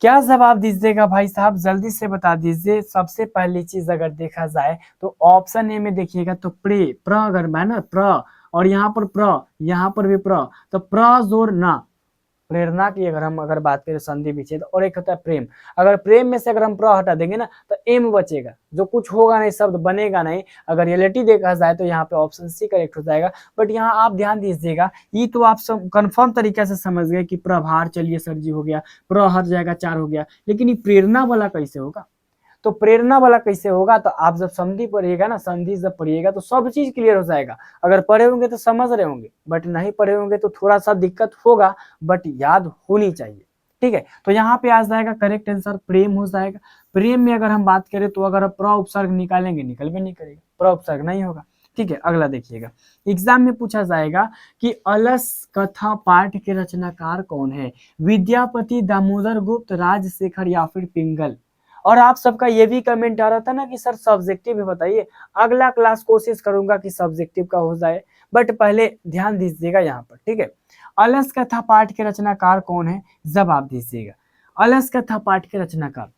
क्या जवाब दीजिएगा भाई साहब? जल्दी से बता दीजिए। सबसे पहली चीज अगर देखा जाए तो ऑप्शन ए में देखिएगा तो प्र अगर मैं ना प्र, और यहाँ पर प्र, यहाँ पर भी प्र, तो प्र जोर ना, प्रेरणा की अगर हम अगर बात करें संधि विच्छेद, और एक होता है प्रेम। अगर प्रेम में से अगर हम प्र हटा देंगे ना तो एम बचेगा, जो कुछ होगा नहीं, शब्द बनेगा नहीं। अगर रियलिटी देखा जाए तो यहाँ पे ऑप्शन सी करेक्ट हो जाएगा। बट यहाँ आप ध्यान दीजिएगा, ये तो आप कंफर्म तरीके से समझ गए कि प्रभार, चलिए सर जी हो गया, प्र हट जाएगा, 4 हो गया, लेकिन ये प्रेरणा वाला कैसे होगा? तो प्रेरणा वाला कैसे होगा? तो आप जब संधि पढ़िएगा ना, संधि जब पढ़िएगा तो सब चीज क्लियर हो जाएगा। अगर पढ़े होंगे तो समझ रहे होंगे, बट नहीं पढ़े होंगे तो थोड़ा सा दिक्कत होगा, बट याद होनी चाहिए, ठीक है। तो यहाँ पे आ जाएगा करेक्ट आंसर प्रेम हो जाएगा। प्रेम में अगर हम बात करें तो अगर प्र उपसर्ग निकालेंगे, निकल भी नहीं करेगा, प्र उपसर्ग नहीं होगा, ठीक है। अगला देखिएगा, एग्जाम में पूछा जाएगा कि अलस कथा पाठ के रचनाकार कौन है? विद्यापति, दामोदर गुप्त, राजशेखर या फिर पिंगल। और आप सबका ये भी कमेंट आ रहा था ना कि सर सब्जेक्टिव भी बताइए। अगला क्लास कोशिश करूंगा कि सब्जेक्टिव का हो जाए, बट पहले ध्यान दीजिएगा यहाँ पर, ठीक है। अलस कथा पाठ के रचनाकार कौन है? जवाब दीजिएगा। अलस कथा पाठ के रचनाकार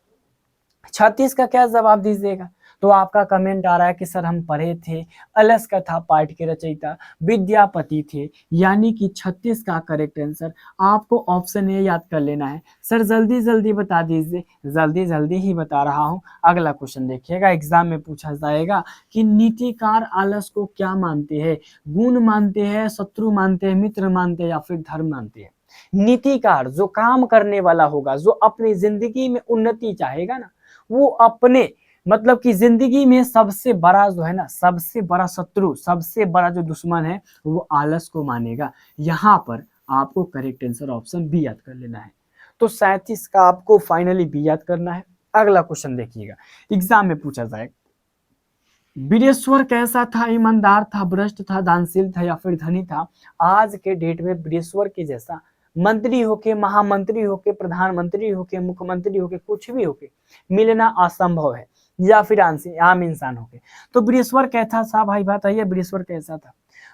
36 का क्या जवाब दीजिएगा? तो आपका कमेंट आ रहा है कि सर हम पढ़े थे, अलस कथा पाठ के रचयिता विद्यापति थे, यानी कि 36 का करेक्ट आंसर आपको ऑप्शन ए याद कर लेना है। सर जल्दी जल्दी बता दीजिए, जल्दी जल्दी ही बता रहा हूं। अगला क्वेश्चन देखिएगा, एग्जाम में पूछा जाएगा कि नीतिकार आलस को क्या मानते हैं, गुण मानते हैं, शत्रु मानते हैं, मित्र मानते हैं या फिर धर्म मानते हैं। नीतिकार जो काम करने वाला होगा, जो अपनी जिंदगी में उन्नति चाहेगा ना, वो अपने मतलब कि जिंदगी में सबसे बड़ा जो है ना, सबसे बड़ा शत्रु, सबसे बड़ा जो दुश्मन है वो आलस को मानेगा। यहां पर आपको करेक्ट आंसर ऑप्शन बी याद कर लेना है। तो 37 का आपको फाइनली बी याद करना है। अगला क्वेश्चन देखिएगा, एग्जाम में पूछा जाएगा, वीरेश्वर कैसा था, ईमानदार था, भ्रष्ट था, दानशील था या फिर धनी था। आज के डेट में वीरेश्वर के जैसा मंत्री होके, महामंत्री होके, प्रधानमंत्री होके, मुख्यमंत्री होके, कुछ भी होके मिलना असंभव है, या फिर आम इंसान होके। तो वीरेश्वर कैसा था भाई, बताइए वीरेश्वर कैसा था।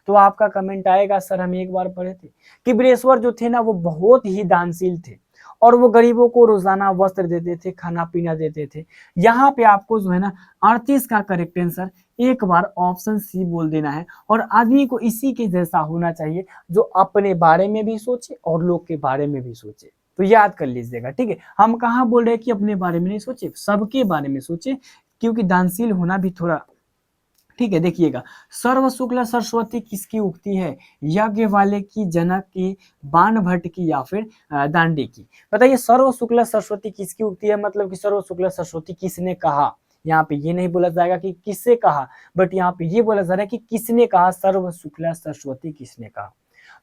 तो आपका कमेंट आएगा, सर हम एक बार पढ़े थे कि वीरेश्वर जो थे ना वो बहुत ही दानशील थे और वो गरीबों को रोजाना वस्त्र देते थे, खाना पीना देते थे। यहाँ पे आपको जो है ना 38 का करेक्ट आंसर एक बार ऑप्शन सी बोल देना है। और आदमी को इसी के जैसा होना चाहिए जो अपने बारे में भी सोचे और लोग के बारे में भी सोचे। तो याद कर लीजिएगा, ठीक है। हम कहाँ बोल रहे हैं कि अपने बारे में नहीं सोचे, सबके बारे में सोचे, क्योंकि दानशील होना भी थोड़ा ठीक है। देखिएगा, सर्व शुक्ला सरस्वती किसकी उक्ति है, यज्ञ वाले की, जनक की, बाण भट्ट की या फिर दांडी की। बताइए सर्व शुक्ला सरस्वती किसकी उक्ति है, मतलब कि सर्व शुक्ला सरस्वती किसने कहा। यहाँ पे ये नहीं बोला जाएगा कि किससे कहा, बट यहाँ पे ये बोला जा रहा है कि किसने कहा, सर्व शुक्ला सरस्वती किसने कहा।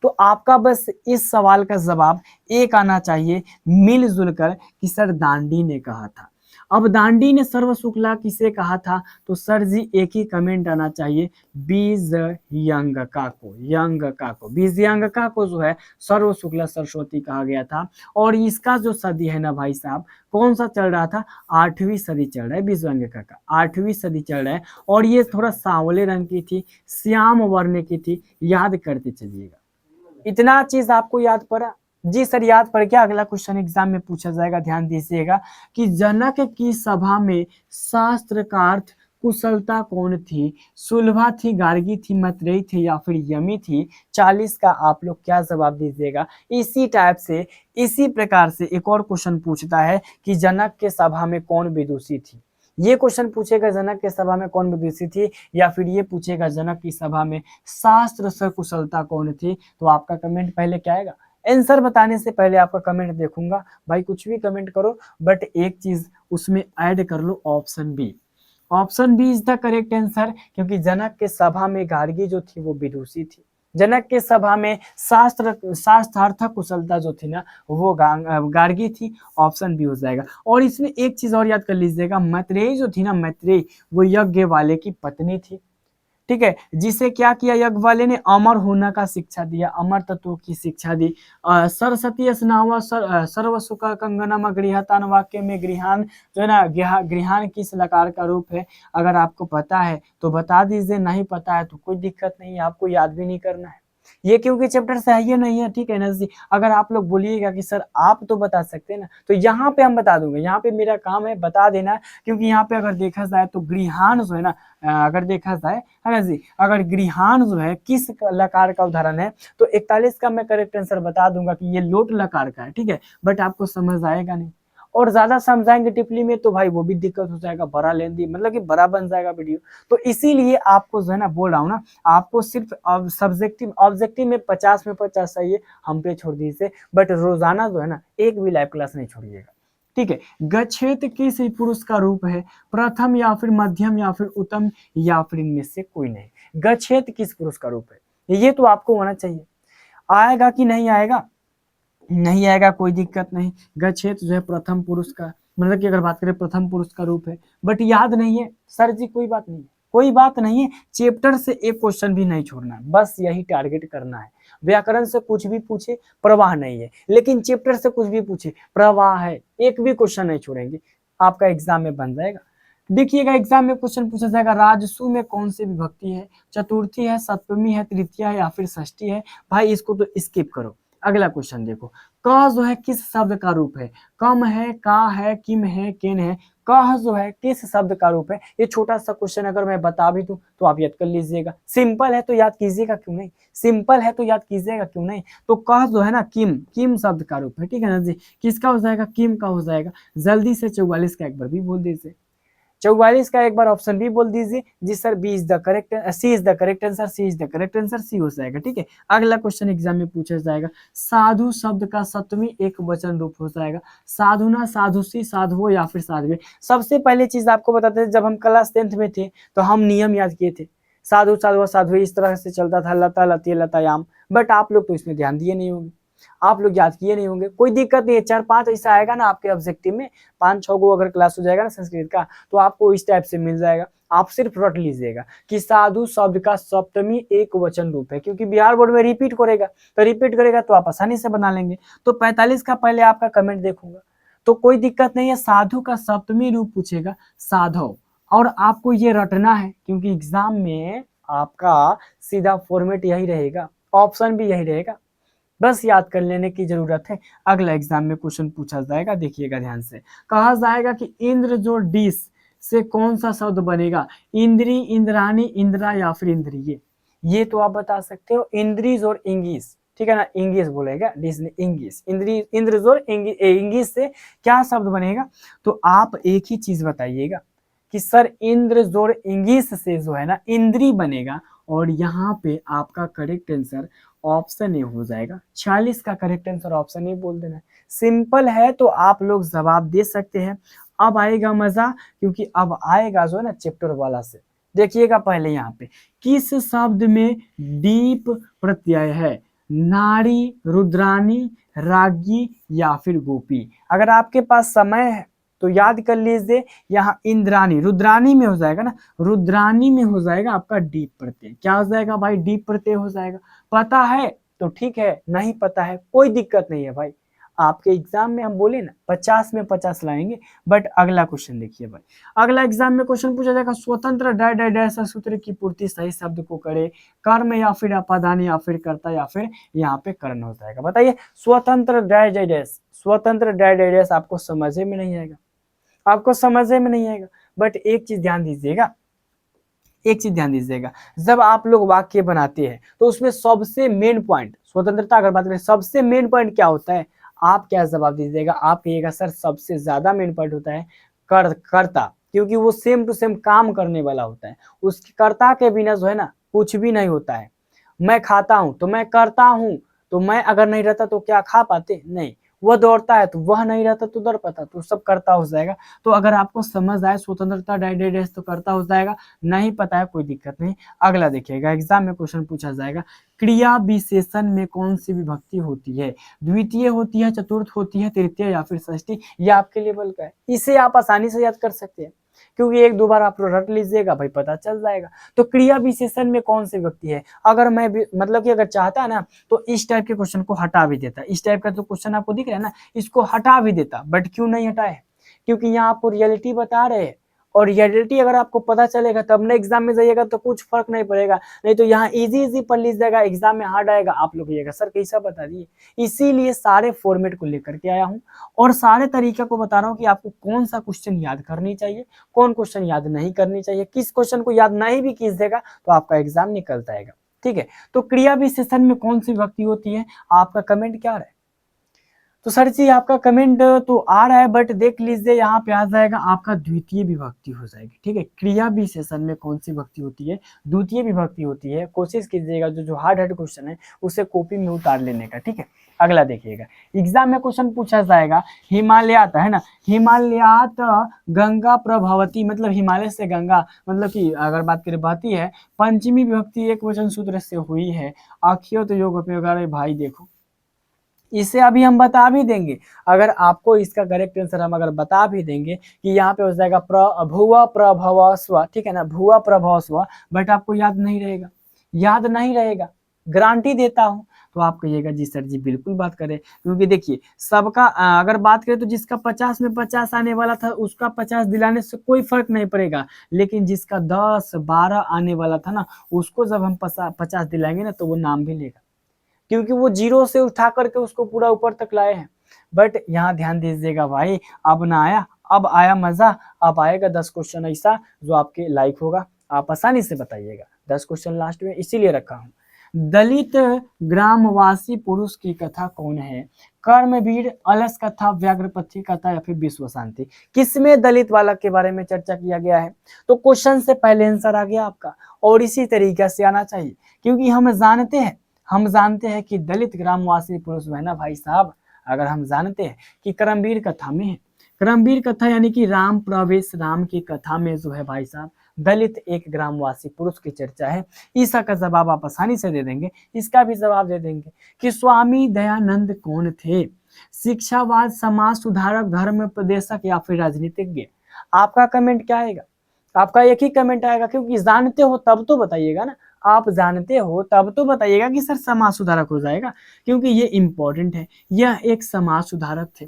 तो आपका बस इस सवाल का जवाब एक आना चाहिए मिलजुल कर कि सर दांडी ने कहा था। अब दांडी ने सर्व शुक्ला किसे कहा था, तो सर जी एक ही कमेंट आना चाहिए, बीजयंगका को, यंगका को, बीजयंगका को जो है सर्व शुक्ला सरस्वती कहा गया था। और इसका जो सदी है ना भाई साहब, कौन सा चल रहा था, 8वीं सदी चल रहा है, बीजयंगका का 8वीं सदी चल रहा है। और ये थोड़ा सांवले रंग की थी, श्याम वर्ण की थी, याद करते चलिएगा। इतना चीज आपको याद पड़ा जी, सर याद पड़ गया। अगला क्वेश्चन एग्जाम में पूछा जाएगा, ध्यान दीजिएगा कि जनक की सभा में शास्त्रकार्थ कुशलता कौन थी, सुलभा थी, गार्गी थी, मैत्रेयी थी या फिर यमी थी। 40 का आप लोग क्या जवाब दीजिएगा। इसी टाइप से, इसी प्रकार से एक और क्वेश्चन पूछता है कि जनक के सभा में कौन विदुषी थी। ये क्वेश्चन पूछेगा जनक के सभा में कौन विदुषी थी, या फिर ये पूछेगा जनक की सभा में शास्त्र से कुशलता कौन थी। तो आपका कमेंट पहले क्या आएगा, आंसर बताने से पहले आपका कमेंट देखूंगा। भाई कुछ भी कमेंट करो, बट एक चीज उसमें ऐड कर लो, option B. Option B is the correct answer, क्योंकि जनक के सभा में गार्गी जो थी वो विदुषी थी। जनक के सभा में शास्त्रार्थ कुशलता जो थी ना वो गार्गी थी। ऑप्शन बी हो जाएगा। और इसमें एक चीज और याद कर लीजिएगा, मैत्रेयी जो थी ना, मैत्रेयी वो यज्ञ वाले की पत्नी थी, ठीक है, जिसे क्या किया, यज्ञ वाले ने अमर होने का शिक्षा दिया, अमर तत्वों की शिक्षा दी। सरस्वती स्नावा सर्व सुख कंगनम गृहतान, वाक्य में गृहान जो है ना, गृहान किस लकार का रूप है। अगर आपको पता है तो बता दीजिए, नहीं पता है तो कोई दिक्कत नहीं है, आपको याद भी नहीं करना है ये, क्योंकि चैप्टर से है ये नहीं है, ठीक है ना जी। अगर आप लोग बोलिएगा कि सर आप तो बता सकते हैं ना, तो यहाँ पे हम बता दूंगे, यहाँ पे मेरा काम है बता देना, क्योंकि यहाँ पे अगर देखा जाए तो गृहान जो है ना, अगर देखा जाए है ना जी, अगर गृहान जो है किस लकार का उदाहरण है, तो 41 का मैं करेक्ट आंसर बता दूंगा कि ये लोट लकार का है, ठीक है, बट आपको समझ आएगा नहीं। और ज्यादा समझाएंगे टिपली में तो भाई वो भी दिक्कत हो जाएगा, बड़ा लेंदी, मतलब कि बड़ा बन जाएगा वीडियो। तो इसीलिए आपको जो है ना बोल रहा हूँ ना, आपको सिर्फ सब्जेक्टिव ऑब्जेक्टिव में 50 में 50 चाहिए, हम पे छोड़ दीजिए, बट रोजाना जो है ना एक भी लाइव क्लास नहीं छोड़िएगा, ठीक है। गच्छेत किस पुरुष का रूप है, प्रथम या फिर मध्यम या फिर उत्तम या फिर इनमें से कोई नहीं। गच्छेत किस पुरुष का रूप है, ये तो आपको होना चाहिए। आएगा कि नहीं आएगा, नहीं आएगा कोई दिक्कत नहीं। गच्छेत जो है प्रथम पुरुष का, मतलब कि अगर बात करें प्रथम पुरुष का रूप है, बट याद नहीं है सर जी, कोई बात नहीं है, कोई बात नहीं है। चैप्टर से एक क्वेश्चन भी नहीं छोड़ना है, बस यही टारगेट करना है। व्याकरण से कुछ भी पूछे परवाह नहीं है, लेकिन चैप्टर से कुछ भी पूछे परवाह है, एक भी क्वेश्चन नहीं छोड़ेंगे, आपका एग्जाम में बन जाएगा। देखिएगा एग्जाम में क्वेश्चन पूछा जाएगा, राजसु में कौन सी विभक्ति है, चतुर्थी है, सप्तमी है, तृतीय है या फिर षष्ठी है। भाई इसको तो स्किप करो। अगला क्वेश्चन देखो, क जो है किस शब्द का रूप है, कम है, का है, किम है, केन है। कह जो है किस शब्द का रूप है? ये छोटा सा क्वेश्चन अगर मैं बता भी दूं तो आप याद कर लीजिएगा। सिंपल है तो याद कीजिएगा क्यों नहीं, सिंपल है तो याद कीजिएगा क्यों नहीं। तो कह जो है ना किम, किम शब्द का रूप है, ठीक है ना जी। किसका हो जाएगा? किम का हो जाएगा। जल्दी से 44 का एक बार भी बोल दीजिए, 44 का एक बार ऑप्शन बी बोल दीजिए। जी sir, B is the correct, C is the correct answer, C is the correct answer, C हो जाएगा, ठीक है। अगला क्वेश्चन एग्जाम में पूछा जाएगा, साधु शब्द का सप्तमी एक वचन रूप हो जाएगा। साधुना, साधुसी, साधुओ या फिर साधुए। सबसे पहले चीज आपको बताते थे, जब हम क्लास 10th में थे तो हम नियम याद किए थे, साधु साधुआ साधुए इस तरह से चलता था, लता लती लतायाम। बट आप लोग तो इसमें ध्यान दिए नहीं होंगे, आप लोग याद किए नहीं होंगे, कोई दिक्कत नहीं है। 4-5 ऐसा आएगा ना आपके ऑब्जेक्टिव में, 5-6 गो अगर क्लास हो जाएगा ना संस्कृत का, तो आपको इस टाइप से मिल जाएगा। आप सिर्फ रट लीजिएगा कि साधु शब्द का सप्तमी एक वचन रूप है, क्योंकि बिहार बोर्ड में रिपीट करेगा, तो रिपीट करेगा तो आप आसानी से बना लेंगे। तो 45 का पहले आपका कमेंट देखूंगा तो कोई दिक्कत नहीं है। साधु का सप्तमी रूप पूछेगा साधव, और आपको ये रटना है क्योंकि एग्जाम में आपका सीधा फॉर्मेट यही रहेगा, ऑप्शन भी यही रहेगा, बस याद कर लेने की जरूरत है। अगला एग्जाम में क्वेश्चन पूछा जाएगा, देखिएगा ध्यान से। कहा जाएगा कि इंद्र जो डिस से कौन सा शब्द बनेगा? इंद्री, इंद्रानी, इंद्रा या फिर इंद्रिय। ये तो आप बता सकते हो, इंद्रीज और इंगिस, ठीक है ना, इंगिस बोलेगा, डिस ने इंगिस, इंद्री, इंद्र जोर इंगिस से क्या शब्द बनेगा? तो आप एक ही चीज बताइएगा कि सर इंद्र जोर इंगिस से जो है ना इंद्री बनेगा, और यहाँ पे आपका करेक्ट आंसर ऑप्शन ए हो जाएगा। 46 का करेक्ट आंसर ऑप्शन ए बोल देना है। सिंपल है तो आप लोग जवाब दे सकते हैं। अब आएगा मजा, क्योंकि अब आएगा जो है ना चैप्टर वाला से। देखिएगा पहले यहाँ पे किस शब्द में डीप प्रत्यय है? नारी, रुद्रानी, रागी या फिर गोपी। अगर आपके पास समय है तो याद कर लीजिए, यहाँ इंद्रानी, रुद्रानी में हो जाएगा ना, रुद्रानी में हो जाएगा आपका डीप प्रत्यय। क्या हो जाएगा भाई? डीप प्रत्यय हो जाएगा। पता है तो ठीक है, नहीं पता है कोई दिक्कत नहीं है भाई। आपके एग्जाम में हम बोले ना 50 में 50 लाएंगे। बट अगला क्वेश्चन देखिए भाई, अगला एग्जाम में क्वेश्चन पूछा जाएगा, स्वतंत्र डै डै डै सूत्र की पूर्ति सही शब्द को करे, कर्म या फिर अपादान या फिर कर्ता या फिर यहाँ पे कर्ण हो जाएगा। बताइए, स्वतंत्र डै डै डै, स्वतंत्र डै डै डै आपको समझे में नहीं आएगा, आपको समझे में नहीं आएगा। बट एक चीज ध्यान दीजिएगा, एक चीज ध्यान दीजिएगा, जब आप लोग वाक्य बनाते हैं तो उसमें सबसे मेन पॉइंट, स्वतंत्रता अगर बात करें सबसे मेन पॉइंट क्या होता है? आप क्या जवाब दीजिएगा? आप कहिएगा सर सबसे ज्यादा मेन पॉइंट होता है कर्ता, क्योंकि वो सेम टू सेम काम करने वाला होता है। उसके कर्ता के बिना जो है ना कुछ भी नहीं होता है। मैं खाता हूं तो मैं करता हूं, तो मैं अगर नहीं रहता तो क्या खा पाते? नहीं। वह दौड़ता है तो वह नहीं रहता तो दौड़ पाता, तो सब करता हो जाएगा। तो अगर आपको समझ आए स्वतंत्रता डाइडेडेस तो करता हो जाएगा, नहीं पता है कोई दिक्कत नहीं। अगला देखिएगा, एग्जाम में क्वेश्चन पूछा जाएगा, क्रिया विशेषण में कौन सी विभक्ति होती है? द्वितीय होती है, चतुर्थ होती है, तृतीय या फिर षष्ठी? ये आपके लेवल का है, इसे आप आसानी से याद कर सकते हैं, क्योंकि एक दो बार आप रट लीजिएगा भाई, पता चल जाएगा। तो क्रिया विशेषण में कौन सी विभक्ति है? अगर मैं मतलब कि अगर चाहता है ना तो इस टाइप के क्वेश्चन को हटा भी देता। इस टाइप का जो क्वेश्चन आपको दिख रहा है ना, इसको हटा भी देता। बट क्यों नहीं हटाए? क्योंकि यहाँ आपको रियलिटी बता रहे हैं, और रियलिटी अगर आपको पता चलेगा तब ना एग्जाम में जाइएगा तो कुछ फर्क नहीं पड़ेगा। नहीं तो यहाँ इजी इजी पढ़ लीजिएगा, एग्जाम में हार्ड आएगा, आप लोग कहिएगा सर कैसा बता दिए। इसीलिए सारे फॉर्मेट को लेकर के आया हूँ, और सारे तरीके को बता रहा हूँ कि आपको कौन सा क्वेश्चन याद करनी चाहिए, कौन क्वेश्चन याद नहीं करनी चाहिए। किस क्वेश्चन को याद नहीं भी कीजिएगा तो आपका एग्जाम निकल जाएगा, ठीक है। तो क्रिया विशेषण में कौन सी विभक्ति होती है? आपका कमेंट क्या रहा है? तो सर जी आपका कमेंट तो आ रहा है, बट देख लीजिए यहाँ पे आ जाएगा आपका द्वितीय विभक्ति हो जाएगी, ठीक है। क्रिया विशेषण में कौन सी विभक्ति होती है? द्वितीय विभक्ति होती है। कोशिश कीजिएगा जो हार्ड क्वेश्चन है उसे कॉपी में उतार लेने का, ठीक है। अगला देखिएगा, एग्जाम में क्वेश्चन पूछा जाएगा, हिमालयात है ना, हिमालयात गंगा प्रभावती, मतलब हिमालय से गंगा, मतलब कि अगर बात करें बहती है, पंचमी विभक्ति एक वचन सूत्र से हुई है। आखियो तो योग भाई देखो, इसे अभी हम बता भी देंगे। अगर आपको इसका करेक्ट आंसर हम अगर बता भी देंगे कि यहाँ पे हो जाएगा भुवा प्रभव स्व, ठीक है ना, भुवा प्रभव स्व, बट आपको याद नहीं रहेगा, याद नहीं रहेगा, गारंटी देता हूं। तो आप कहिएगा जी सर जी बिल्कुल बात करें, क्योंकि देखिए सबका अगर बात करें तो जिसका 50 में 50 आने वाला था उसका 50 दिलाने से कोई फर्क नहीं पड़ेगा, लेकिन जिसका 10-12 आने वाला था ना उसको जब हम 50 दिलाएंगे ना तो वो नाम भी लेगा, क्योंकि वो जीरो से उठा करके उसको पूरा ऊपर तक लाए हैं। बट यहाँ ध्यान दीजिएगा भाई, अब ना आया अब आया मजा, अब आएगा 10 क्वेश्चन ऐसा जो आपके लाइक होगा, आप आसानी से बताइएगा। 10 क्वेश्चन लास्ट में इसीलिए रखा हूं। दलित ग्रामवासी पुरुष की कथा कौन है? कर्मवीर, अलस कथा, व्याघ्रपथी कथा या फिर विश्व शांति? किसमें दलित बालक के बारे में चर्चा किया गया है? तो क्वेश्चन से पहले आंसर आ गया आपका, और इसी तरीके से आना चाहिए, क्योंकि हम जानते हैं कि दलित ग्रामवासी पुरुष है ना भाई साहब, अगर हम जानते हैं कि कर्मवीर कथा में है, कर्मवीर कथा यानी कि राम प्रवेश राम की कथा में जो है भाई साहब दलित एक ग्रामवासी पुरुष की चर्चा है। ईसा का जवाब आप आसानी से दे देंगे, इसका भी जवाब दे देंगे कि स्वामी दयानंद कौन थे? शिक्षावाद, समाज सुधारक, धर्म उपदेशक या फिर राजनीतिज्ञ? आपका कमेंट क्या आएगा? आपका एक ही कमेंट आएगा, क्योंकि जानते हो तब तो बताइएगा ना, आप जानते हो तब तो बताइएगा कि सर समाज सुधारक हो जाएगा, क्योंकि ये इंपॉर्टेंट है, यह एक समाज सुधारक थे।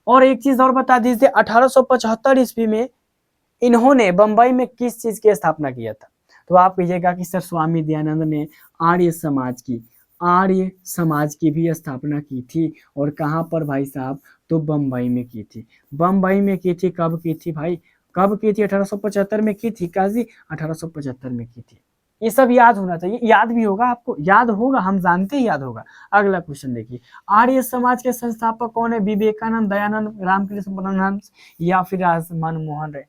और एक चीज और बता दीजिए, 1875 ईस्वी में इन्होंने बंबई में किस चीज की स्थापना किया था? तो आप कहिएगा कि सर स्वामी दयानंद ने आर्य समाज की भी स्थापना की थी। और कहाँ पर भाई साहब? तो बंबई में की थी। बंबई में की थी, कब की थी भाई? कब की थी? 1875 में की थी काजी, 1875 में की थी। ये सब याद होना चाहिए, याद भी होगा आपको, याद होगा, हम जानते हैं याद होगा। अगला क्वेश्चन देखिए, आर्य समाज के संस्थापक कौन है? विवेकानंद, दयानंद, रामकृष्ण परमहंस या फिर मनमोहन राय?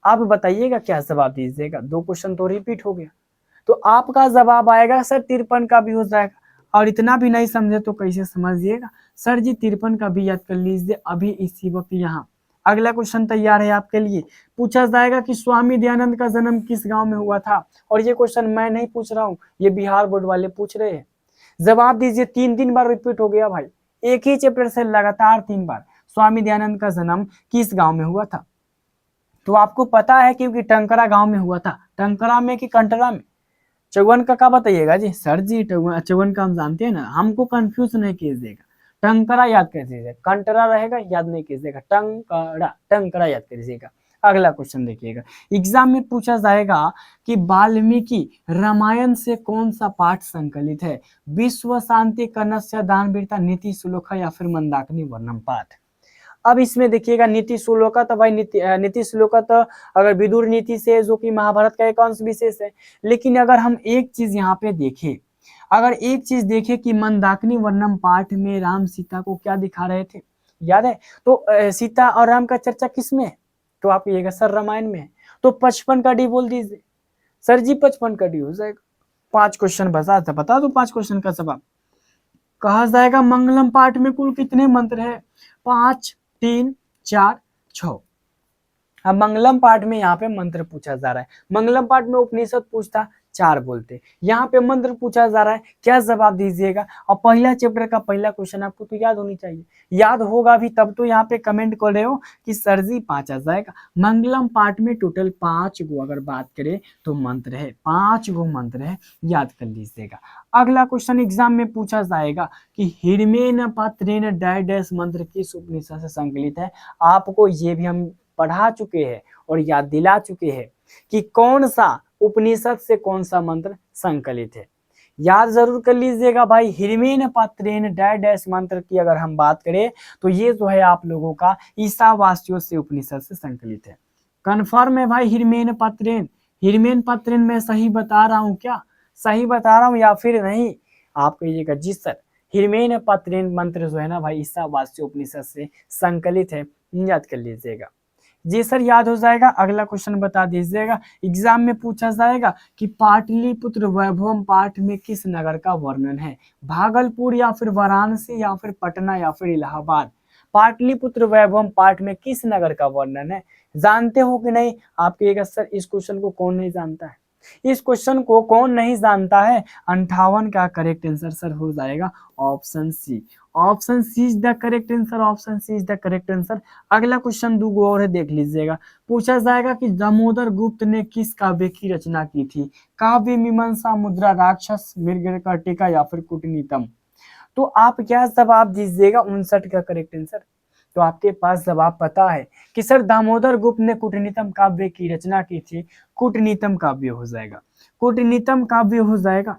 आप बताइएगा, क्या जवाब दीजिएगा? 2 क्वेश्चन तो रिपीट हो गया, तो आपका जवाब आएगा सर 53 का भी हो जाएगा। और इतना भी नहीं समझे तो कैसे समझिएगा? सर जी 53 का भी याद कर लीजिए अभी इसी वक्त यहाँ। अगला क्वेश्चन तैयार है आपके लिए, पूछा जाएगा कि स्वामी दयानंद का जन्म किस गांव में हुआ था? और ये क्वेश्चन मैं नहीं पूछ रहा हूँ, ये बिहार बोर्ड वाले पूछ रहे हैं। जवाब दीजिए, 3 बार रिपीट हो गया भाई, एक ही चैप्टर से लगातार 3 बार। स्वामी दयानंद का जन्म किस गांव में हुआ था? तो आपको पता है, क्योंकि टंकरा गांव में हुआ था। टंकरा में कि कंटरा में? चौवन का क्या बताइएगा जी? सर जी चौवन का हम जानते हैं ना, हमको कंफ्यूज नहीं कीजिएगा, टंकरा याद कर दीजिएगा, कंटरा रहेगा याद नहीं कीजिएगा, टंकरा याद करिएगा। अगला क्वेश्चन देखिएगा, एग्जाम में पूछा जाएगा कि वाल्मीकि रामायण से कौन सा पाठ संकलित है? विश्व शांति, कनस्य, दानवीरता, नीति श्लोका या फिर मंदाकिनी वर्णम पाठ? अब इसमें देखिएगा, नीति श्लोका तो भाई नीति श्लोका तो अगर विदुर नीति से, जो कि महाभारत का एक अंश विशेष है। लेकिन अगर हम एक चीज यहाँ पे देखें, अगर एक चीज देखें कि मंदाकिनी वर्णम पाठ में राम सीता को क्या दिखा रहे थे, याद है? तो सीता और राम का चर्चा किसमें है? तो आप कहिएगा सर रामायण में है। तो 55 का डी बोल दीजिए। सर जी 55 का डी हो जाएगा। 5 क्वेश्चन बता दो 5 क्वेश्चन का जवाब। कहा जाएगा मंगलम पाठ में कुल कितने मंत्र है? 5, 3, 4, 6। अब मंगलम पाठ में यहाँ पे मंत्र पूछा जा रहा है, मंगलम पाठ में उपनिषद पूछता 4 बोलते, यहाँ पे मंत्र पूछा जा रहा है, क्या जवाब दीजिएगा? और पहला चैप्टर का पहला क्वेश्चन आपको तो याद होनी चाहिए, याद होगा भी तब तो यहाँ पे कमेंट कर रहे हो कि सर जी 5 आ जाएगा। मंगलम पाठ में टोटल 5 गो अगर बात करें तो मंत्र है, 5 गो मंत्र है, याद कर लीजिएगा। अगला क्वेश्चन एग्जाम में पूछा जाएगा कि हिरमेन पत्रेन डैश मंत्र किस उपनिषद से संकलित है? आपको ये भी हम पढ़ा चुके हैं और याद दिला चुके हैं कि कौन सा उपनिषद से कौन सा मंत्र संकलित है, याद जरूर कर लीजिएगा भाई। हिरमेन पत्रेन डैश मंत्र की अगर हम बात करें तो ये जो है आप लोगों का ईशावास्यों से उपनिषद से संकलित है। कन्फर्म है भाई? हिरमेन पत्रेन मैं सही बता रहा हूँ क्या? सही बता रहा हूँ या फिर नहीं? आप कहिएगा जी सर हिरमेन पत्रेन मंत्र जो है ना भाई ईशावास्य उपनिषद से संकलित है, याद कर लीजिएगा। जी सर याद हो जाएगा। अगला क्वेश्चन बता दीजिएगा, एग्जाम में पूछा जाएगा कि पाटलिपुत्र वैभवम पाठ में किस नगर का वर्णन है? भागलपुर या फिर वाराणसी या फिर पटना या फिर इलाहाबाद? पाटलिपुत्र वैभवम पाठ में किस नगर का वर्णन है? जानते हो कि नहीं? आप कहिएगा सर इस क्वेश्चन को कौन नहीं जानता है, इस क्वेश्चन को कौन नहीं जानता है? 58 का करेक्ट आंसर सर हो जाएगा option C. Option C is the correct answer, option C is the correct answer. अगला क्वेश्चन 2 और है, देख लीजिएगा। पूछा जाएगा कि दामोदर गुप्त ने किस काव्य की रचना की थी? काव्य मीमांसा, मुद्रा राक्षस, मृगकटिका या फिर कूटनीतम? तो आप क्या जवाब दीजिएगा? 59 का करेक्ट आंसर। तो आपके पास जवाब पता है कि सर दामोदर गुप्त ने कूटनीतम काव्य की रचना की थी, कूटनीतम काव्य हो जाएगा, कूटनीतम काव्य हो जाएगा।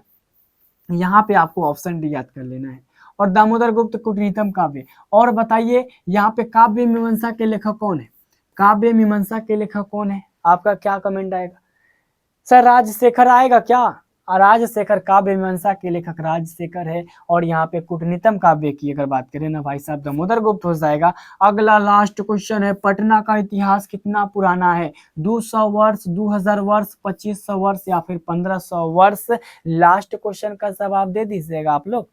यहाँ पे आपको ऑप्शन डी याद कर लेना है। और दामोदर गुप्त कूटनीतम काव्य। और बताइए यहाँ पे काव्य मीमांसा के लेखक कौन है? काव्य मीमांसा के लेखक कौन है? आपका क्या कमेंट आएगा? सर राजशेखर आएगा क्या? राजशेखर, काव्य मीमांसा के लेखक राजशेखर है। और यहाँ पे कूटनीतम काव्य की अगर बात करें ना भाई साहब, दामोदर गुप्त हो जाएगा। अगला लास्ट क्वेश्चन है, पटना का इतिहास कितना पुराना है? 200 वर्ष, 2000 वर्ष, 2500 वर्ष या फिर 1500 वर्ष? लास्ट क्वेश्चन का जवाब दे दीजिएगा आप लोग।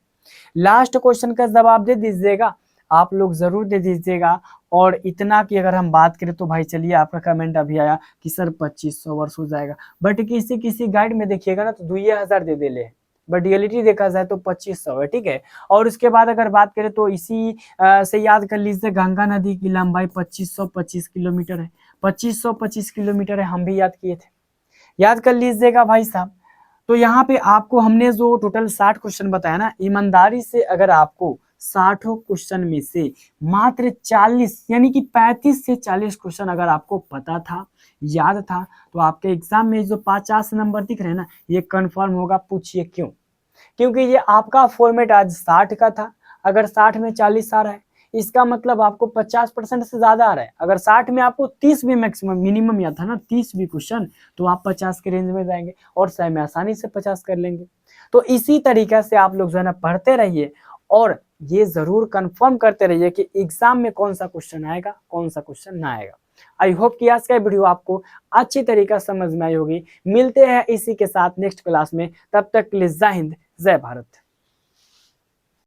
लास्ट क्वेश्चन का जवाब दे दीजिएगा, आप लोग जरूर दे दीजिएगा। और इतना की अगर हम बात करें तो भाई चलिए, आपका कमेंट अभी आया कि सर 2500 वर्ष हो जाएगा, बट किसी किसी गाइड में देखिएगा ना तो 2000 दे ले, बट रियलिटी देखा जाए तो 2500 है, ठीक है। और उसके बाद अगर बात करें तो इसी से याद कर लीजिए, गंगा नदी की लंबाई 2525 किलोमीटर है। 2525 किलोमीटर है, हम भी याद किए थे, याद कर लीजिएगा भाई साहब। तो यहाँ पे आपको हमने जो टोटल 60 क्वेश्चन बताया ना, ईमानदारी से अगर आपको 60 क्वेश्चन में से मात्र 40 यानी कि 35 से 40 क्वेश्चन अगर आपको पता था, याद था, तो आपके एग्जाम में जो 50 नंबर दिख रहे हैं ना, ये कंफर्म होगा। पूछिए क्यों? क्योंकि ये आपका फॉर्मेट आज 60 का था। अगर 60 में 40 आ रहा है, इसका मतलब आपको 50% से ज्यादा आ रहा है। अगर 60 में आपको 30 भी मैक्सिमम मिनिमम या था ना, 30 भी क्वेश्चन, तो आप 50 के रेंज में जाएंगे और 100 में आसानी से 50 कर लेंगे। तो इसी तरीके से आप लोग जो है ना पढ़ते रहिए और ये जरूर कंफर्म करते रहिए कि एग्जाम में कौन सा क्वेश्चन आएगा, कौन सा क्वेश्चन ना आएगा। आई होप कि आज का वीडियो आपको अच्छी तरीके से समझ में आई होगी। मिलते हैं इसी के साथ नेक्स्ट क्लास में, तब तक के लिए जय हिंद, जय भारत।